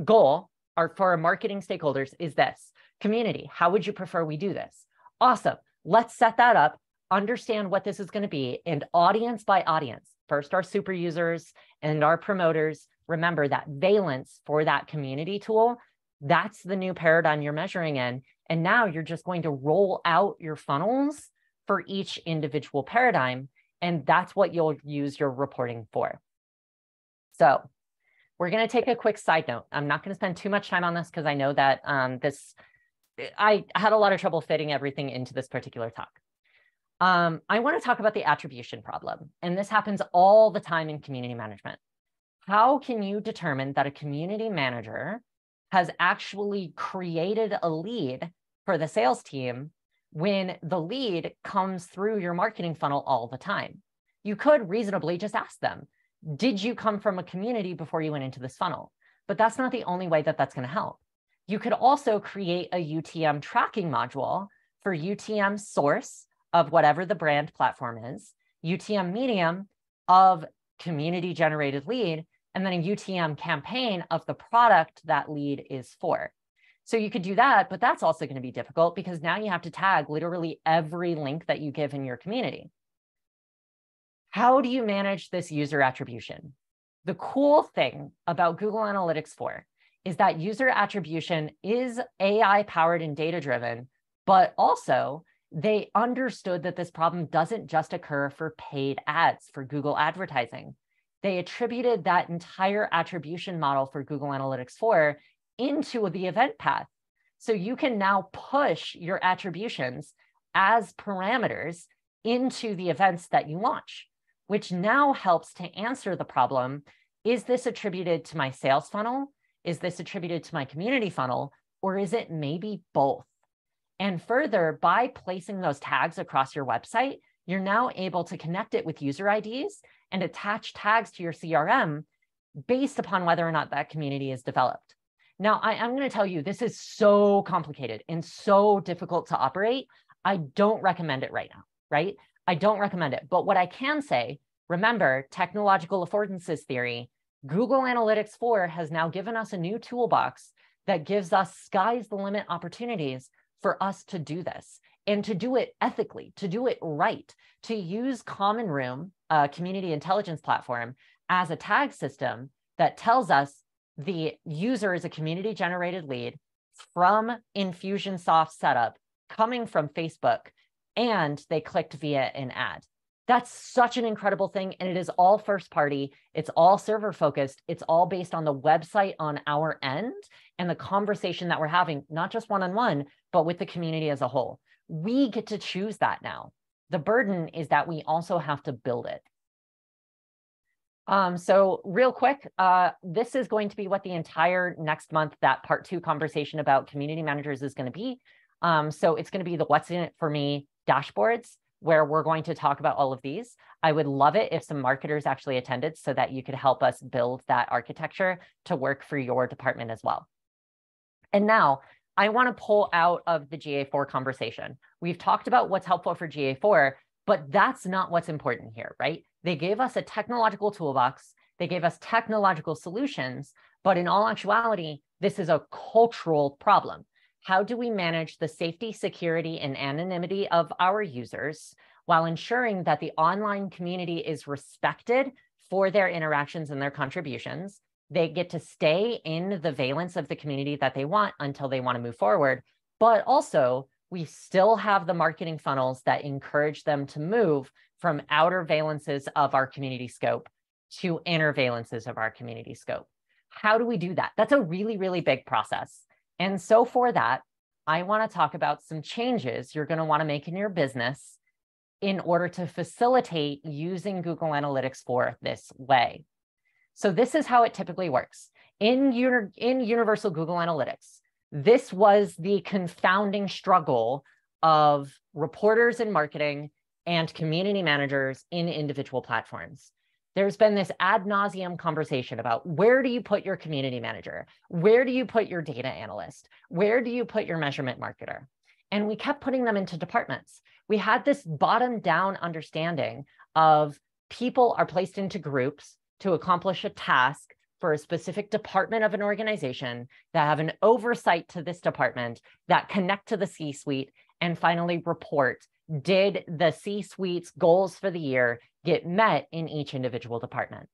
goal or for our marketing stakeholders is this. Community, how would you prefer we do this? Awesome. Let's set that up, understand what this is going to be, and audience by audience. First, our super users and our promoters. Remember that valence for that community tool, that's the new paradigm you're measuring in. And now you're just going to roll out your funnels for each individual paradigm. And that's what you'll use your reporting for. So we're going to take a quick side note. I'm not going to spend too much time on this because I know that I had a lot of trouble fitting everything into this particular talk. I want to talk about the attribution problem. And this happens all the time in community management. How can you determine that a community manager has actually created a lead for the sales team when the lead comes through your marketing funnel all the time? You could reasonably just ask them, did you come from a community before you went into this funnel? But that's not the only way that that's going to help. You could also create a UTM tracking module for UTM source of whatever the brand platform is, UTM medium of community generated lead, and then a UTM campaign of the product that lead is for. So you could do that, but that's also going to be difficult because now you have to tag literally every link that you give in your community. How do you manage this user attribution? The cool thing about Google Analytics 4 is that user attribution is AI powered and data driven, but also they understood that this problem doesn't just occur for paid ads for Google advertising. They attributed that entire attribution model for Google Analytics 4 into the event path. So you can now push your attributions as parameters into the events that you launch, which now helps to answer the problem. Is this attributed to my sales funnel? Is this attributed to my community funnel? Or is it maybe both? And further, by placing those tags across your website, you're now able to connect it with user IDs and attach tags to your CRM based upon whether or not that community is developed. Now, I'm going to tell you, this is so complicated and so difficult to operate. I don't recommend it right now, right? I don't recommend it. But what I can say, remember, technological affordances theory, Google Analytics 4 has now given us a new toolbox that gives us sky's the limit opportunities for us to do this and to do it ethically, to do it right, to use Common Room, a community intelligence platform, as a tag system that tells us the user is a community generated lead from Infusionsoft setup coming from Facebook, and they clicked via an ad. That's such an incredible thing. And it is all first party. It's all server focused. It's all based on the website on our end and the conversation that we're having, not just one-on-one, but with the community as a whole. We get to choose that now. The burden is that we also have to build it. So real quick, this is going to be what the entire next month, that part 2 conversation about community managers is going to be. So it's going to be the what's in it for me dashboards, where we're going to talk about all of these. I would love it if some marketers actually attended so that you could help us build that architecture to work for your department as well. And now I want to pull out of the GA4 conversation. We've talked about what's helpful for GA4, but that's not what's important here, right? They gave us a technological toolbox. They gave us technological solutions, but in all actuality, this is a cultural problem. How do we manage the safety, security, and anonymity of our users while ensuring that the online community is respected for their interactions and their contributions? They get to stay in the valence of the community that they want until they want to move forward. But also, we still have the marketing funnels that encourage them to move from outer valences of our community scope to inner valences of our community scope. How do we do that? That's a really, really big process. And so for that, I want to talk about some changes you're going to want to make in your business in order to facilitate using Google Analytics for this way. So this is how it typically works. In Universal Google Analytics, this was the confounding struggle of reporters in marketing and community managers in individual platforms. There's been this ad nauseum conversation about where do you put your community manager? Where do you put your data analyst? Where do you put your measurement marketer? And we kept putting them into departments. We had this bottom-down understanding of people are placed into groups to accomplish a task for a specific department of an organization that have an oversight to this department, that connect to the C-suite, and finally report, did the C-suite's goals for the year get met in each individual department?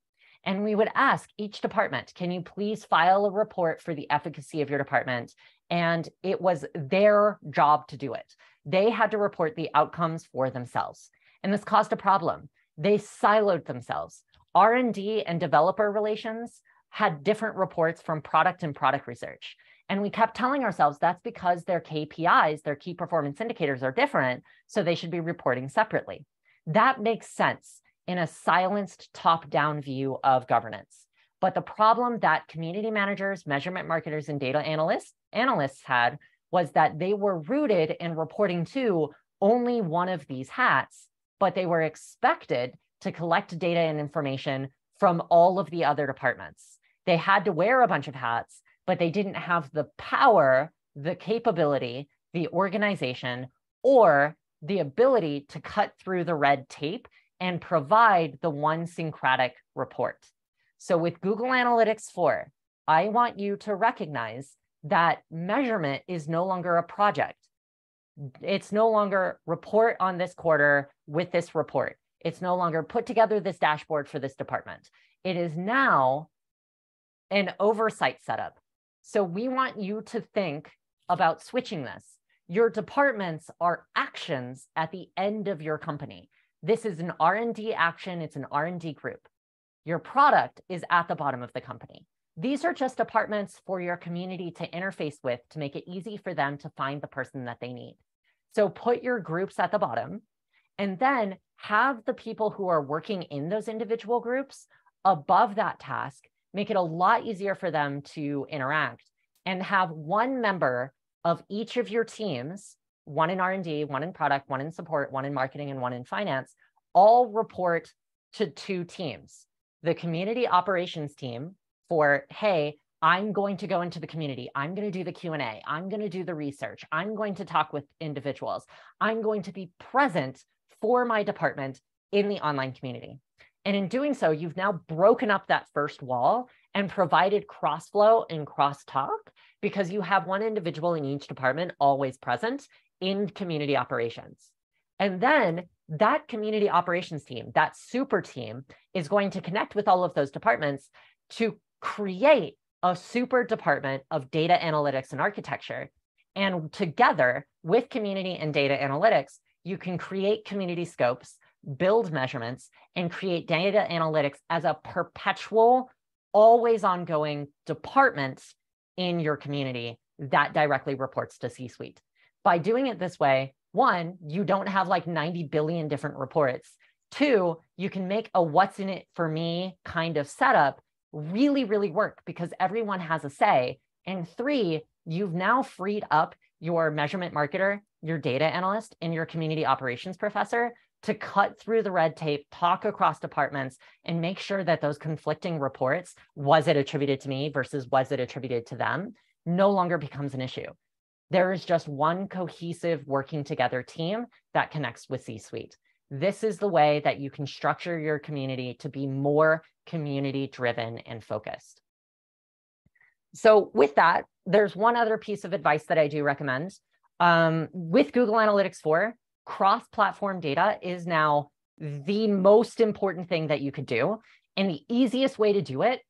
And we would ask each department, can you please file a report for the efficacy of your department? And it was their job to do it. They had to report the outcomes for themselves. And this caused a problem. They siloed themselves. R&D and developer relations had different reports from product and product research. And we kept telling ourselves that's because their KPIs, their key performance indicators, are different, so they should be reporting separately. That makes sense in a silenced top-down view of governance. But the problem that community managers, measurement marketers, and data analysts had was that they were rooted in reporting to only one of these hats, but they were expected to collect data and information from all of the other departments. They had to wear a bunch of hats, but they didn't have the power, the capability, the organization, or the ability to cut through the red tape and provide the one syncretic report. So with Google Analytics 4, I want you to recognize that measurement is no longer a project. It's no longer report on this quarter with this report. It's no longer put together this dashboard for this department. It is now an oversight setup. So we want you to think about switching this. Your departments are actions at the end of your company. This is an R&D action. It's an R&D group. Your product is at the bottom of the company. These are just departments for your community to interface with to make it easy for them to find the person that they need. So put your groups at the bottom and then have the people who are working in those individual groups above that task, make it a lot easier for them to interact, and have one member of each of your teams, one in R&D, one in product, one in support, one in marketing, and one in finance, all report to two teams. The community operations team for, hey, I'm going to go into the community. I'm going to do the Q&A. I'm going to do the research. I'm going to talk with individuals. I'm going to be present for my department in the online community. And in doing so, you've now broken up that first wall and provided cross-flow and cross-talk because you have one individual in each department always present in community operations. And then that community operations team, that super team, is going to connect with all of those departments to create a super department of data analytics and architecture. And together with community and data analytics, you can create community scopes, build measurements, and create data analytics as a perpetual, always ongoing department in your community that directly reports to C-suite. By doing it this way, one, you don't have like 90 billion different reports. Two, you can make a what's in it for me kind of setup really, really work because everyone has a say. And three, you've now freed up your measurement marketer, your data analyst, and your community operations professor to cut through the red tape, talk across departments, and make sure that those conflicting reports, was it attributed to me versus was it attributed to them, no longer becomes an issue. There is just one cohesive working together team that connects with C-suite. This is the way that you can structure your community to be more community driven and focused. So with that, there's one other piece of advice that I do recommend. With Google Analytics 4, cross-platform data is now the most important thing that you could do. And the easiest way to do it,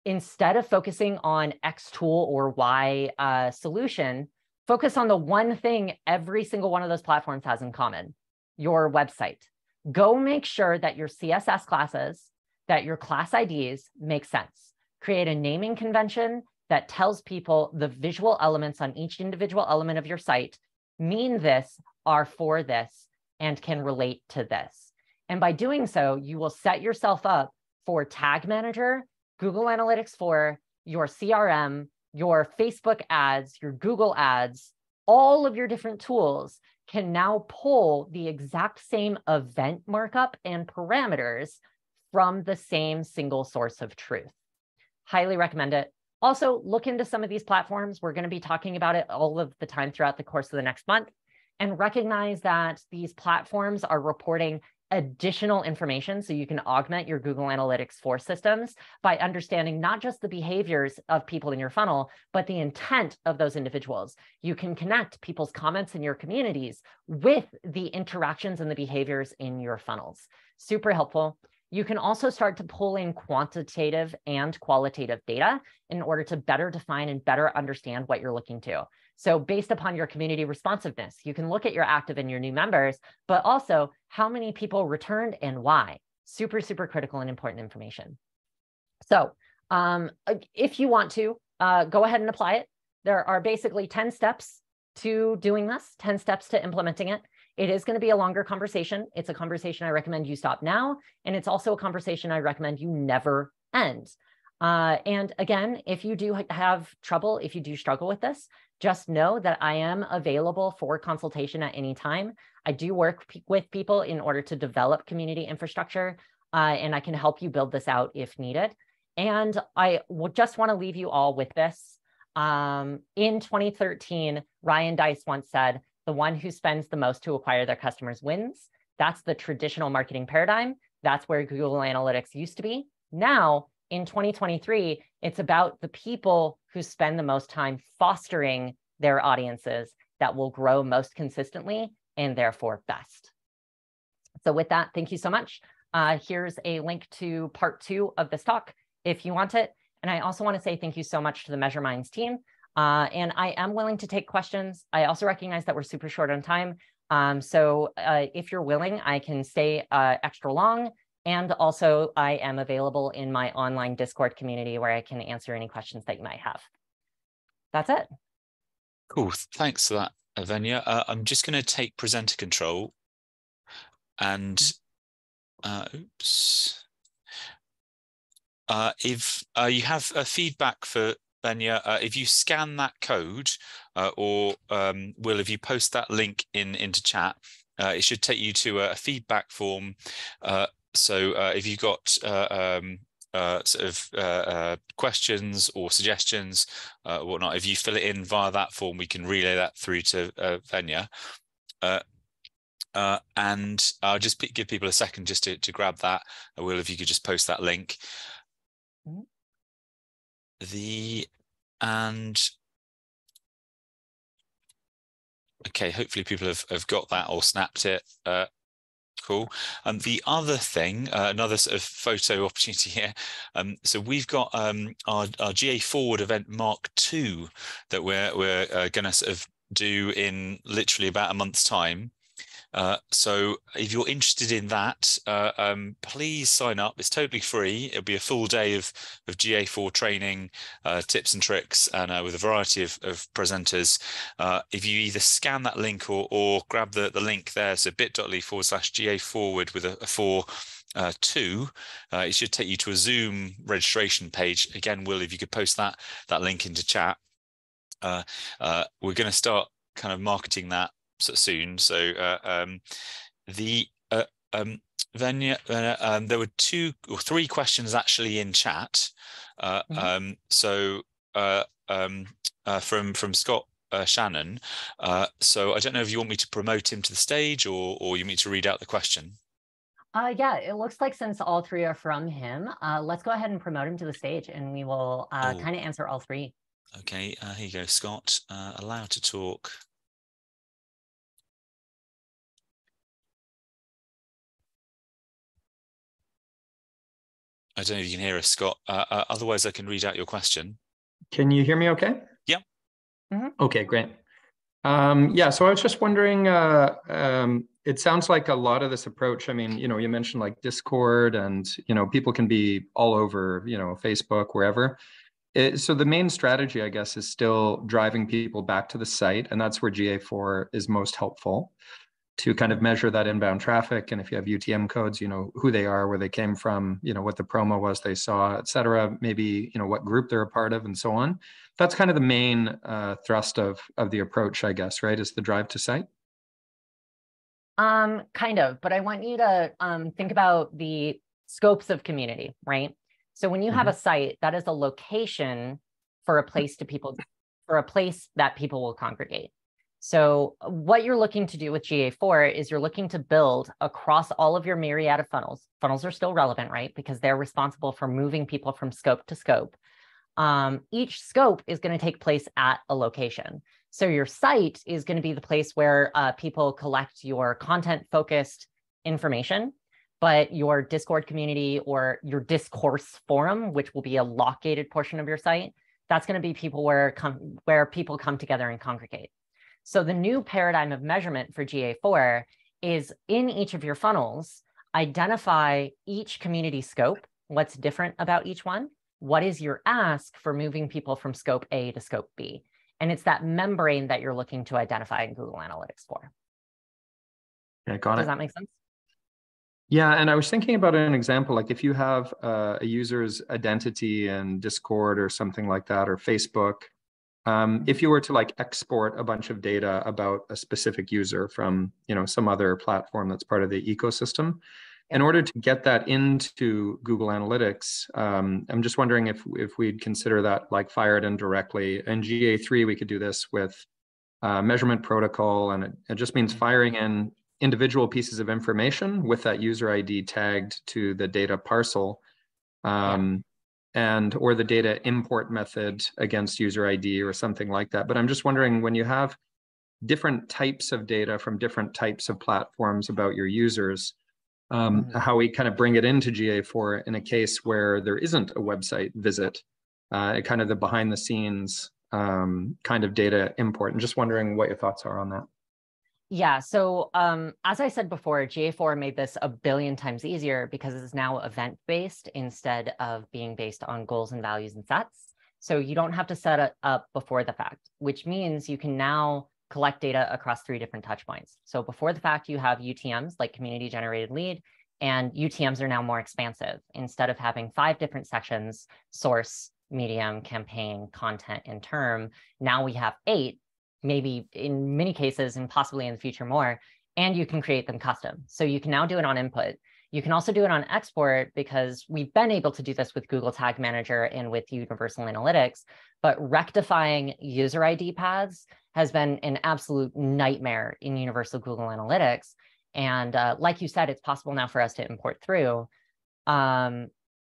instead of focusing on X tool or Y solution, focus on the one thing every single one of those platforms has in common, your website. Go make sure that your CSS classes, that your class IDs make sense. Create a naming convention that tells people the visual elements on each individual element of your site mean this, are for this, and can relate to this. And by doing so, you will set yourself up for Tag Manager, Google Analytics 4, your CRM, your Facebook ads, your Google ads, all of your different tools can now pull the exact same event markup and parameters from the same single source of truth. Highly recommend it. Also, look into some of these platforms. We're going to be talking about it all of the time throughout the course of the next month, and recognize that these platforms are reporting additional information so you can augment your Google Analytics 4 systems by understanding not just the behaviors of people in your funnel, but the intent of those individuals. You can connect people's comments in your communities with the interactions and the behaviors in your funnels. Super helpful. You can also start to pull in quantitative and qualitative data in order to better define and better understand what you're looking to. So based upon your community responsiveness, you can look at your active and your new members, but also how many people returned and why. Super, super critical and important information. So if you want to, go ahead and apply it. There are basically 10 steps to doing this, 10 steps to implementing it. It is going to be a longer conversation. It's a conversation I recommend you stop now. And it's also a conversation I recommend you never end. And again, if you do have trouble, if you do struggle with this, just know that I am available for consultation at any time. I do work with people in order to develop community infrastructure, and I can help you build this out if needed. And I just want to leave you all with this. In 2013, Ryan Deiss once said, "The one who spends the most to acquire their customers wins." That's the traditional marketing paradigm. That's where Google Analytics used to be. Now, in 2023, it's about the people who spend the most time fostering their audiences that will grow most consistently and therefore best. So with that, thank you so much. Here's a link to part 2 of this talk if you want it. And I also want to say thank you so much to the Measuremind team. And I am willing to take questions. I also recognize that we're super short on time. So if you're willing, I can stay extra long. And also, I am available in my online Discord community where I can answer any questions that you might have. That's it. Cool. Thanks for that, Venia. I'm just going to take presenter control. And oops. If you have feedback for Venia, if you scan that code, or Will, if you post that link into chat, it should take you to a feedback form. So if you've got questions or suggestions, whatnot, if you fill it in via that form, we can relay that through to Venia. And I'll just give people a second just to grab that. Will, if you could just post that link. Okay, hopefully people have got that or snapped it. Cool. The other thing, another sort of photo opportunity here. So we've got our GA4 event Mark II that we're going to sort of do in literally about a month's time. So if you're interested in that, please sign up. It's totally free. It'll be a full day of GA4 training, tips and tricks, and with a variety of presenters. If you either scan that link or grab the link there, so bit.ly/GA forward with a 4 2, it should take you to a Zoom registration page. Again, Will, if you could post that link into chat. We're going to start kind of marketing that soon. So Venia, there were 2 or 3 questions actually in chat. So from Scott Shannon. So I don't know if you want me to promote him to the stage or you want me to read out the question. Yeah, it looks like since all 3 are from him, let's go ahead and promote him to the stage, and we will kind of answer all 3. Okay, here you go, Scott. Allow to talk. I don't know if you can hear us, Scott. Otherwise, I can read out your question. Can you hear me okay? Yeah. Okay, great. Yeah, so I was just wondering, it sounds like a lot of this approach, I mean, you mentioned like Discord and, people can be all over, Facebook, wherever. So the main strategy, I guess, is still driving people back to the site. And that's where GA4 is most helpful to kind of measure that inbound traffic. And if you have UTM codes, who they are, where they came from, what the promo was they saw, et cetera, maybe, what group they're a part of and so on. That's kind of the main thrust of the approach, I guess, right? Is the drive to site? Kind of, but I want you to think about the scopes of community, right? So when you have a site, that is a location for a place that people will congregate. So what you're looking to do with GA4 is you're looking to build across all of your myriad of funnels. Funnels are still relevant, right? Because they're responsible for moving people from scope to scope. Each scope is going to take place at a location. So your site is going to be the place where people collect your content-focused information, but your Discord community or your discourse forum, which will be a lock-gated portion of your site, that's going to be people where people come together and congregate. So the new paradigm of measurement for GA4 is in each of your funnels, identify each community scope, what's different about each one, what is your ask for moving people from scope A to scope B. And it's that membrane that you're looking to identify in Google Analytics for. Yeah, got it. Does that make sense? Yeah, and I was thinking about an example, like if you have a user's identity in Discord or something like that, or Facebook, if you were to like export a bunch of data about a specific user from, some other platform that's part of the ecosystem, in order to get that into Google Analytics, I'm just wondering if we'd consider that like fired in directly. In GA3, we could do this with measurement protocol, and it just means firing in individual pieces of information with that user ID tagged to the data parcel, and or the data import method against user ID or something like that. But I'm just wondering, when you have different types of data from different types of platforms about your users, how we kind of bring it into GA4 in a case where there isn't a website visit, kind of the behind the scenes kind of data import. And just wondering what your thoughts are on that. Yeah, so as I said before, GA4 made this a billion times easier because it's now event-based instead of being based on goals and values and sets. So you don't have to set it up before the fact, which means you can now collect data across 3 different touch points. So before the fact, you have UTMs, like community generated lead, and UTMs are now more expansive. Instead of having 5 different sections, source, medium, campaign, content, and term, now we have 8, maybe in many cases and possibly in the future more, and you can create them custom. So you can now do it on input. You can also do it on export because we've been able to do this with Google Tag Manager and with Universal Analytics, but rectifying user ID paths has been an absolute nightmare in Universal Google Analytics. And like you said, it's possible now for us to import through.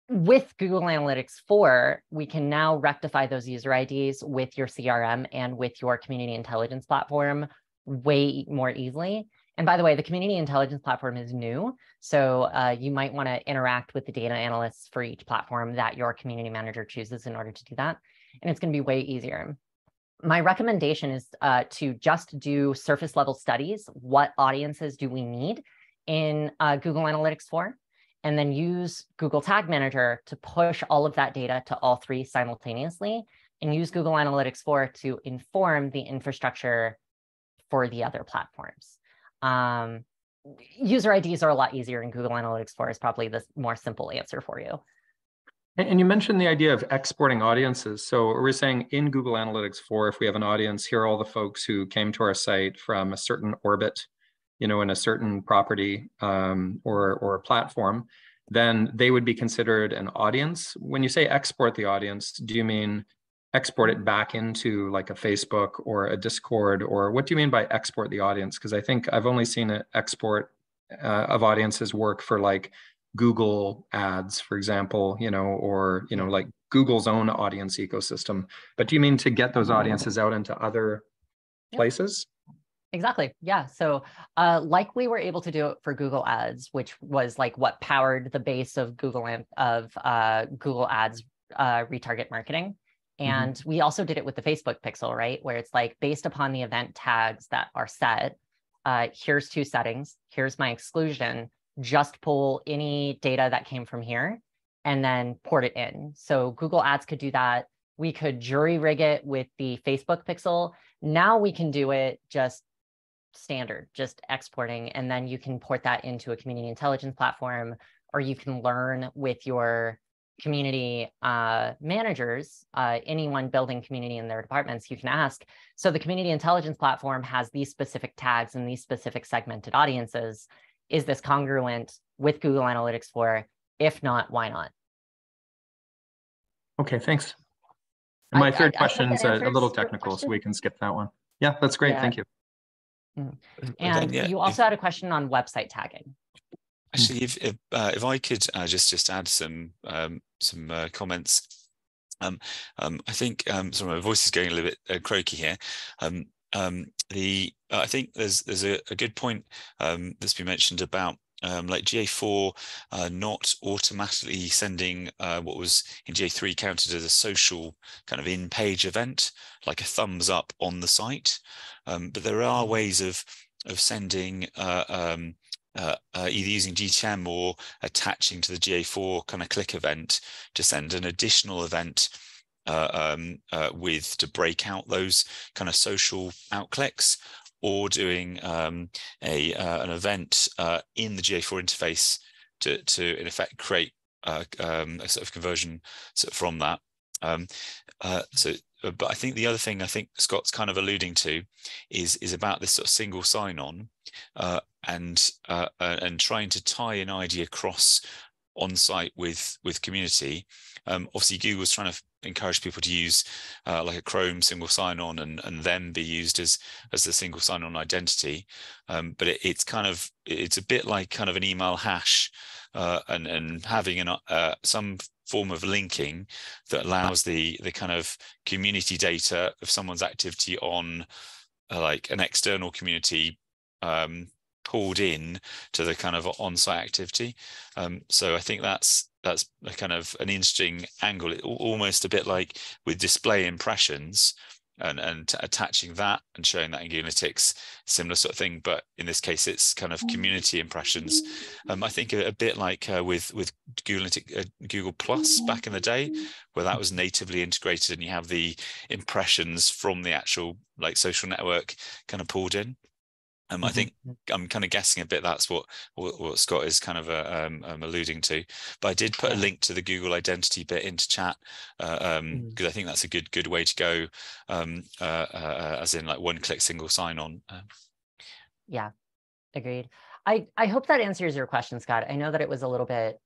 With Google Analytics 4, we can now rectify those user IDs with your CRM and with your community intelligence platform way more easily. And by the way, the community intelligence platform is new. So you might want to interact with the data analysts for each platform that your community manager chooses in order to do that. And it's going to be way easier. My recommendation is to just do surface level studies. What audiences do we need in Google Analytics 4? And then use Google Tag Manager to push all of that data to all three simultaneously, and use Google Analytics 4 to inform the infrastructure for the other platforms. User IDs are a lot easier in Google Analytics 4 is probably the more simple answer for you. And you mentioned the idea of exporting audiences. So we're saying in Google Analytics 4, if we have an audience, here are all the folks who came to our site from a certain orbit, in a certain property or platform, then they would be considered an audience. When you say export the audience, do you mean export it back into like a Facebook or a Discord, or what do you mean by export the audience? Because I think I've only seen an export of audiences work for like Google ads, for example, or like Google's own audience ecosystem. But do you mean to get those audiences out into other places? Exactly. Yeah. So like we were able to do it for Google Ads, which was like what powered the base of Google Ads retarget marketing. And we also did it with the Facebook pixel, right? Where it's like based upon the event tags that are set, here's two settings, here's my exclusion, just pull any data that came from here and then port it in. So Google Ads could do that. We could jury rig it with the Facebook pixel. Now we can do it just standard, just exporting, and then you can port that into a community intelligence platform, or you can learn with your community managers, anyone building community in their departments, you can ask, so the community intelligence platform has these specific tags and these specific segmented audiences. Is this congruent with Google Analytics 4? If not, why not? Okay, thanks. And my third question is a little technical, so we can skip that one. Yeah, that's great. Yeah. Thank you. And you also had a question on website tagging. Actually, if I could just add some comments. I think sorry, my voice is going a little bit croaky here. I think there's a good point that's been mentioned about like GA4 not automatically sending what was in GA3 counted as a social kind of in-page event, like a thumbs up on the site. But there are ways of sending either using GTM or attaching to the GA4 kind of click event to send an additional event to break out those kind of social outclicks, or doing an event in the GA4 interface to in effect create a sort of conversion from that. But I think the other thing I think Scott's kind of alluding to is about this sort of single sign-on and trying to tie an ID across on-site with community. Obviously, Google's trying to encourage people to use like a Chrome single sign-on and then be used as the single sign-on identity. But it's a bit like kind of an email hash and having some form of linking that allows the kind of community data of someone's activity on like an external community pulled in to the kind of on-site activity. So I think that's a kind of an interesting angle, almost a bit like with display impressions and attaching that and showing that in Google Analytics, similar sort of thing. But in this case, it's kind of community impressions. I think a bit like with Google Analytics, Google Plus back in the day, where that was natively integrated and you have the impressions from the actual like social network kind of pulled in. I think I'm kind of guessing a bit that's what Scott is kind of alluding to. But I did put a link to the Google Identity bit into chat because I think that's a good way to go, as in like one-click single sign-on. Yeah, agreed. I hope that answers your question, Scott. I know that it was a little bit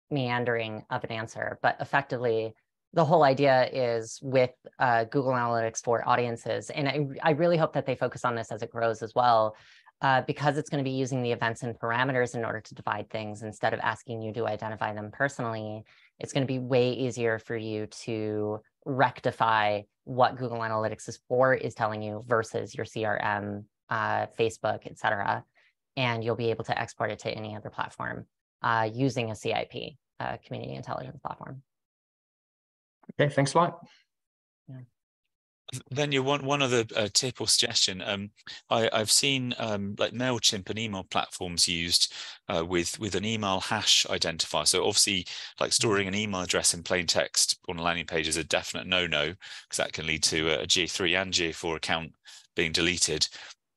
meandering of an answer, but effectively, the whole idea is with Google Analytics for audiences, and I really hope that they focus on this as it grows as well, because it's going to be using the events and parameters in order to divide things instead of asking you to identify them personally. It's going to be way easier for you to rectify what Google Analytics is telling you versus your CRM Facebook, et cetera. And you'll be able to export it to any other platform using a CIP, community intelligence platform. Okay, thanks a lot. Yeah. Then you want one other tip or suggestion. I've seen like MailChimp and email platforms used with an email hash identifier. So obviously, like storing an email address in plain text on a landing page is a definite no-no, because that can lead to a GA3 and GA4 account being deleted.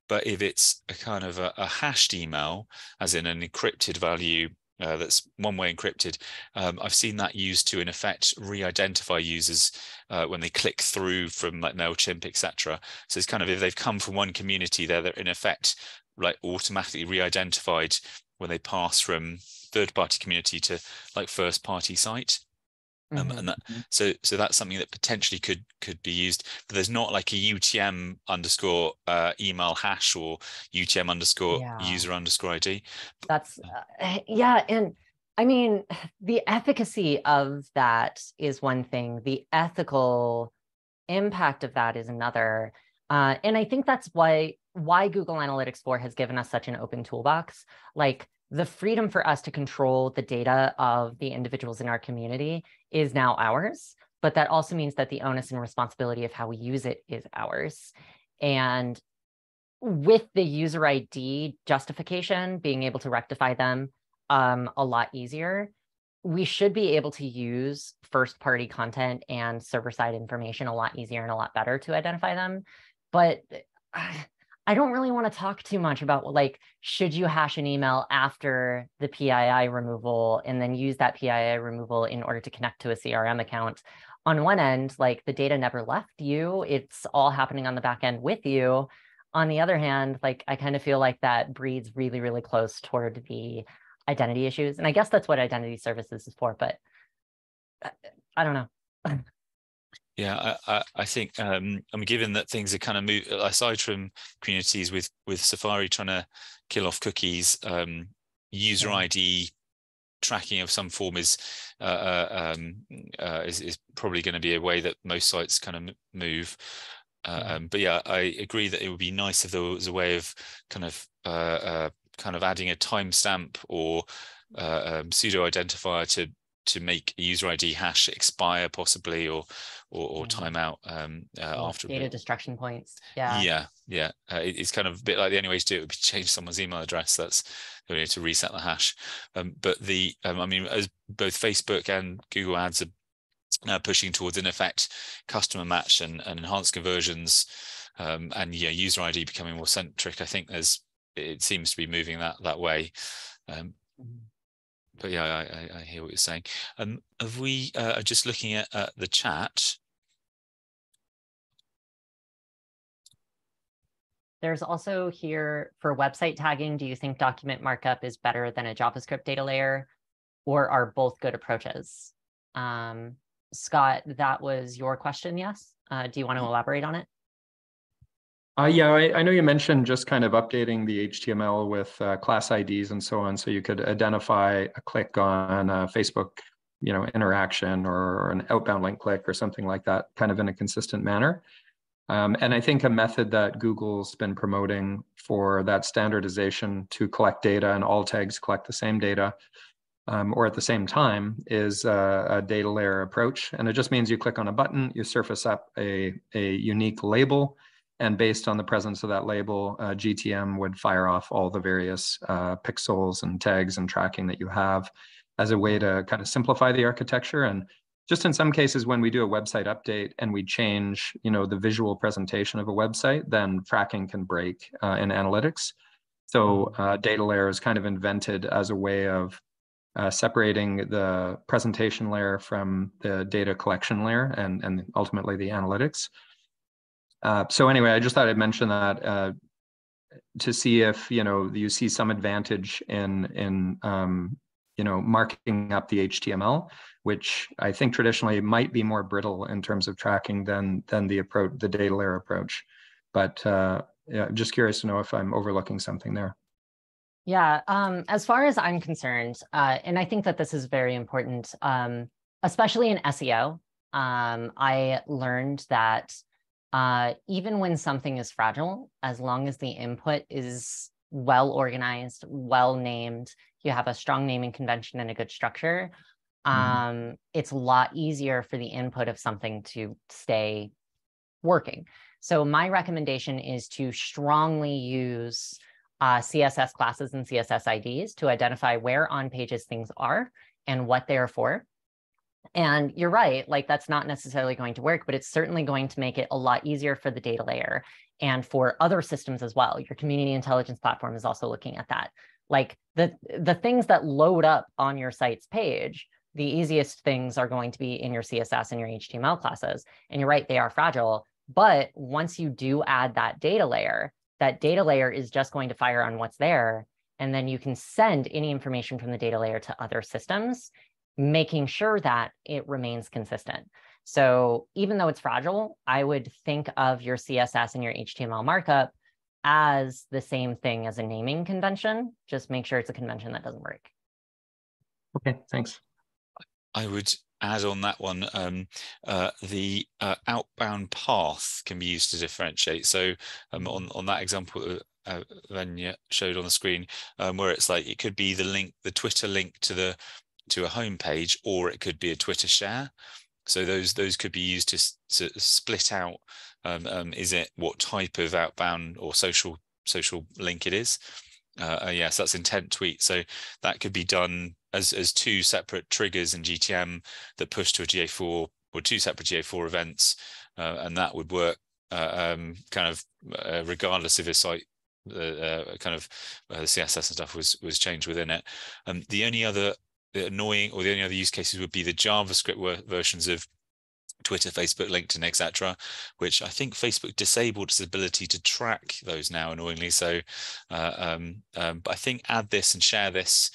But if it's a kind of a hashed email, as in an encrypted value that's one-way encrypted, I've seen that used to, in effect, re-identify users when they click through from like MailChimp, etc. So it's kind of, if they've come from one community, they're in effect like automatically re-identified when they pass from third-party community to like first-party site. And that, so that's something that potentially could be used, but there's not like a UTM underscore email hash or UTM underscore user underscore ID. That's yeah, and I mean, the efficacy of that is one thing. The ethical impact of that is another. And I think that's why Google Analytics 4 has given us such an open toolbox. Like, the freedom for us to control the data of the individuals in our community is now ours, but that also means that the onus and responsibility of how we use it is ours. And with the user ID justification, being able to rectify them a lot easier, we should be able to use first-party content and server-side information a lot easier and a lot better to identify them. But I don't really want to talk too much about, like, should you hash an email after the PII removal and then use that PII removal in order to connect to a CRM account? On one end, like, the data never left you. It's all happening on the back end with you. On the other hand, like, I kind of feel like that breeds really, really close toward the identity issues. And I guess that's what identity services is for, but I don't know. Yeah, I think given that things are kind of moved aside from communities with Safari trying to kill off cookies, user ID tracking of some form is probably going to be a way that most sites kind of move. But yeah, I agree that it would be nice if there was a way of kind of adding a timestamp or pseudo identifier to make a user ID hash expire possibly, or time out after data destruction points. Yeah. It's kind of a bit like the only way to do it would be to change someone's email address. That's the way to reset the hash. But the I mean, as both Facebook and Google Ads are pushing towards, in effect, customer match and enhanced conversions, and user ID becoming more centric, I think it seems to be moving that way. But yeah, I hear what you're saying. Have we just looking at the chat? There's also here for website tagging, do you think document markup is better than a JavaScript data layer, or are both good approaches? Scott, that was your question, yes? Do you want to elaborate on it? Yeah, I know you mentioned just kind of updating the HTML with class IDs and so on, so you could identify a click on a Facebook, interaction or an outbound link click or something like that, kind of in a consistent manner. And I think a method that Google's been promoting for that standardization to collect data and all tags collect the same data, or at the same time, is a data layer approach. And it just means you click on a button, you surface up a unique label, and based on the presence of that label, GTM would fire off all the various pixels and tags and tracking that you have as a way to kind of simplify the architecture. And just in some cases, when we do a website update and we change, the visual presentation of a website, then tracking can break in analytics. So data layer is kind of invented as a way of separating the presentation layer from the data collection layer and ultimately the analytics. So anyway, I just thought I'd mention that to see if you see some advantage in marking up the HTML, which I think traditionally might be more brittle in terms of tracking than the data layer approach. But just curious to know if I'm overlooking something there. Yeah, as far as I'm concerned, and I think that this is very important, especially in SEO. I learned that even when something is fragile, as long as the input is well organized, well named, you have a strong naming convention and a good structure, it's a lot easier for the input of something to stay working. So my recommendation is to strongly use CSS classes and CSS IDs to identify where on pages things are and what they're for. And you're right, like that's not necessarily going to work, but it's certainly going to make it a lot easier for the data layer and for other systems as well. Your community intelligence platform is also looking at that. Like the things that load up on your site's page, the easiest things are going to be in your CSS and your HTML classes. And you're right, they are fragile. But once you do add that data layer is just going to fire on what's there. And then you can send any information from the data layer to other systems, making sure that it remains consistent. So even though it's fragile, I would think of your CSS and your HTML markup as the same thing as a naming convention. Just make sure it's a convention that doesn't break. Okay, thanks. I would add on that one, the outbound path can be used to differentiate. So on that example Venia showed on the screen, where it's like it could be the Twitter link to a home page, or it could be a Twitter share. So those could be used to split out. Is it what type of outbound or social link it is? Yes, that's intent tweet. So that could be done as two separate triggers in GTM that push to a GA4 or two separate GA4 events, and that would work kind of regardless if a site kind of CSS and stuff was changed within it. The only other annoying or the only other use cases would be the JavaScript versions of Twitter, Facebook, LinkedIn, etc., which I think Facebook disabled its ability to track those now, annoyingly. So, but I think add this and share this.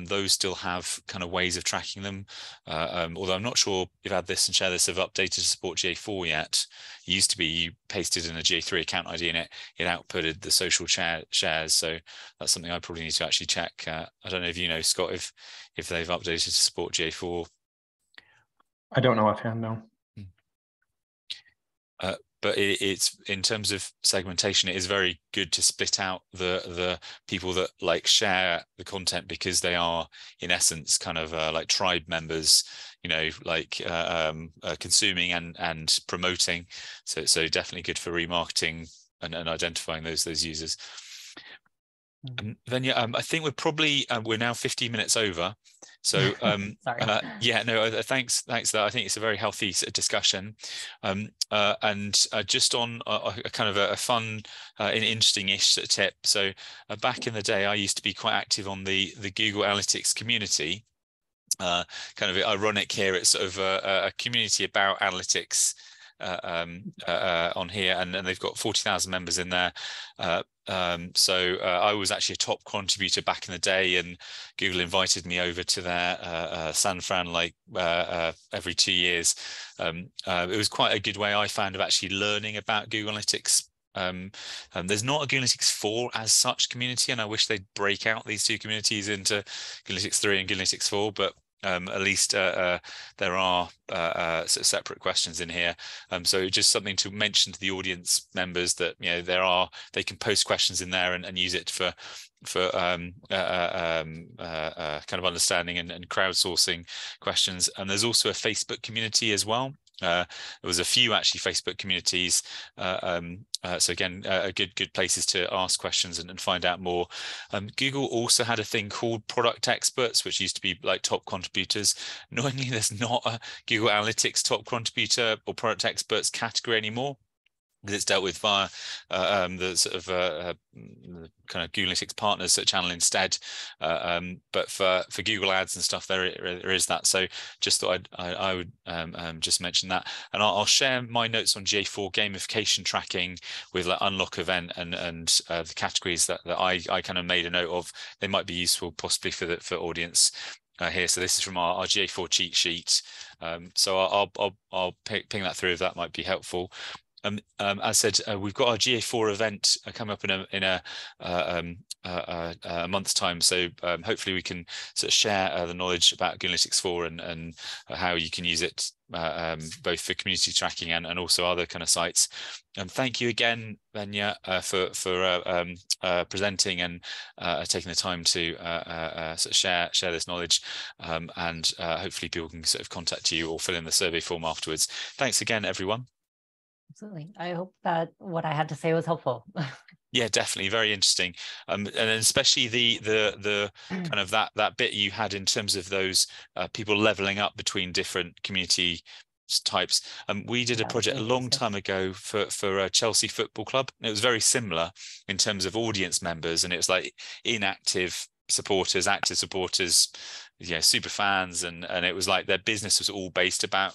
Those still have kind of ways of tracking them. Although I'm not sure if add this and share this have updated to support GA4 yet. It used to be you pasted in a GA3 account ID and it outputted the social shares. So that's something I probably need to actually check. I don't know if you know, Scott, if they've updated to support GA4. I don't know offhand, no. But it's in terms of segmentation, it is very good to split out the people that like share the content, because they are in essence kind of like tribe members, you know, like consuming and promoting. So definitely good for remarketing and identifying those users. Venia, I think we're now 15 minutes over. So Sorry. yeah, no, thanks for that. I think it's a very healthy discussion. And just on a kind of a fun and interesting-ish tip. So back in the day, I used to be quite active on the Google Analytics community. Kind of ironic here, it's sort of a community about analytics on here, and they've got 40,000 members in there. So I was actually a top contributor back in the day, and Google invited me over to their San Fran like every 2 years. It was quite a good way, I found, of actually learning about Google Analytics. There's not a Google Analytics 4 as such community, and I wish they'd break out these two communities into Google Analytics 3 and Google Analytics 4, but at least there are sort of separate questions in here. So just something to mention to the audience members that, you know, they can post questions in there and use it for kind of understanding and crowdsourcing questions. And there's also a Facebook community as well. There was a few actually Facebook communities. So again, good places to ask questions and find out more. Google also had a thing called product experts, which used to be like top contributors. Annoyingly, there's not a Google Analytics top contributor or product experts category anymore, because it's dealt with via the sort of kind of Google Analytics partners sort of channel instead. But for Google Ads and stuff, there is that. So just thought I would just mention that. And I'll share my notes on GA4 gamification tracking with like unlock event and the categories that I kind of made a note of. They might be useful possibly for audience here. So this is from our GA4 cheat sheet. So I'll ping that through if that might be helpful. As I said, we've got our GA4 event coming up in a month's time. So hopefully we can sort of share the knowledge about Analytics 4 and how you can use it both for community tracking and also other kind of sites. Thank you again, Venia, for presenting and taking the time to sort of share this knowledge, and hopefully people can sort of contact you or fill in the survey form afterwards. Thanks again, everyone. Absolutely. I hope that what I had to say was helpful. Yeah, definitely very interesting, and especially the kind of that bit you had in terms of those people leveling up between different community types. We did a project a long time ago for Chelsea Football Club. It was very similar in terms of audience members, and it was like inactive supporters, active supporters, super fans, and it was like their business was all based about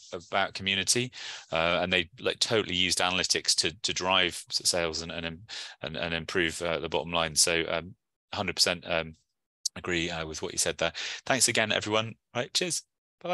community, and they like totally used analytics to drive sales and improve the bottom line. So 100% agree with what you said there. Thanks again, everyone. Right, cheers. Bye.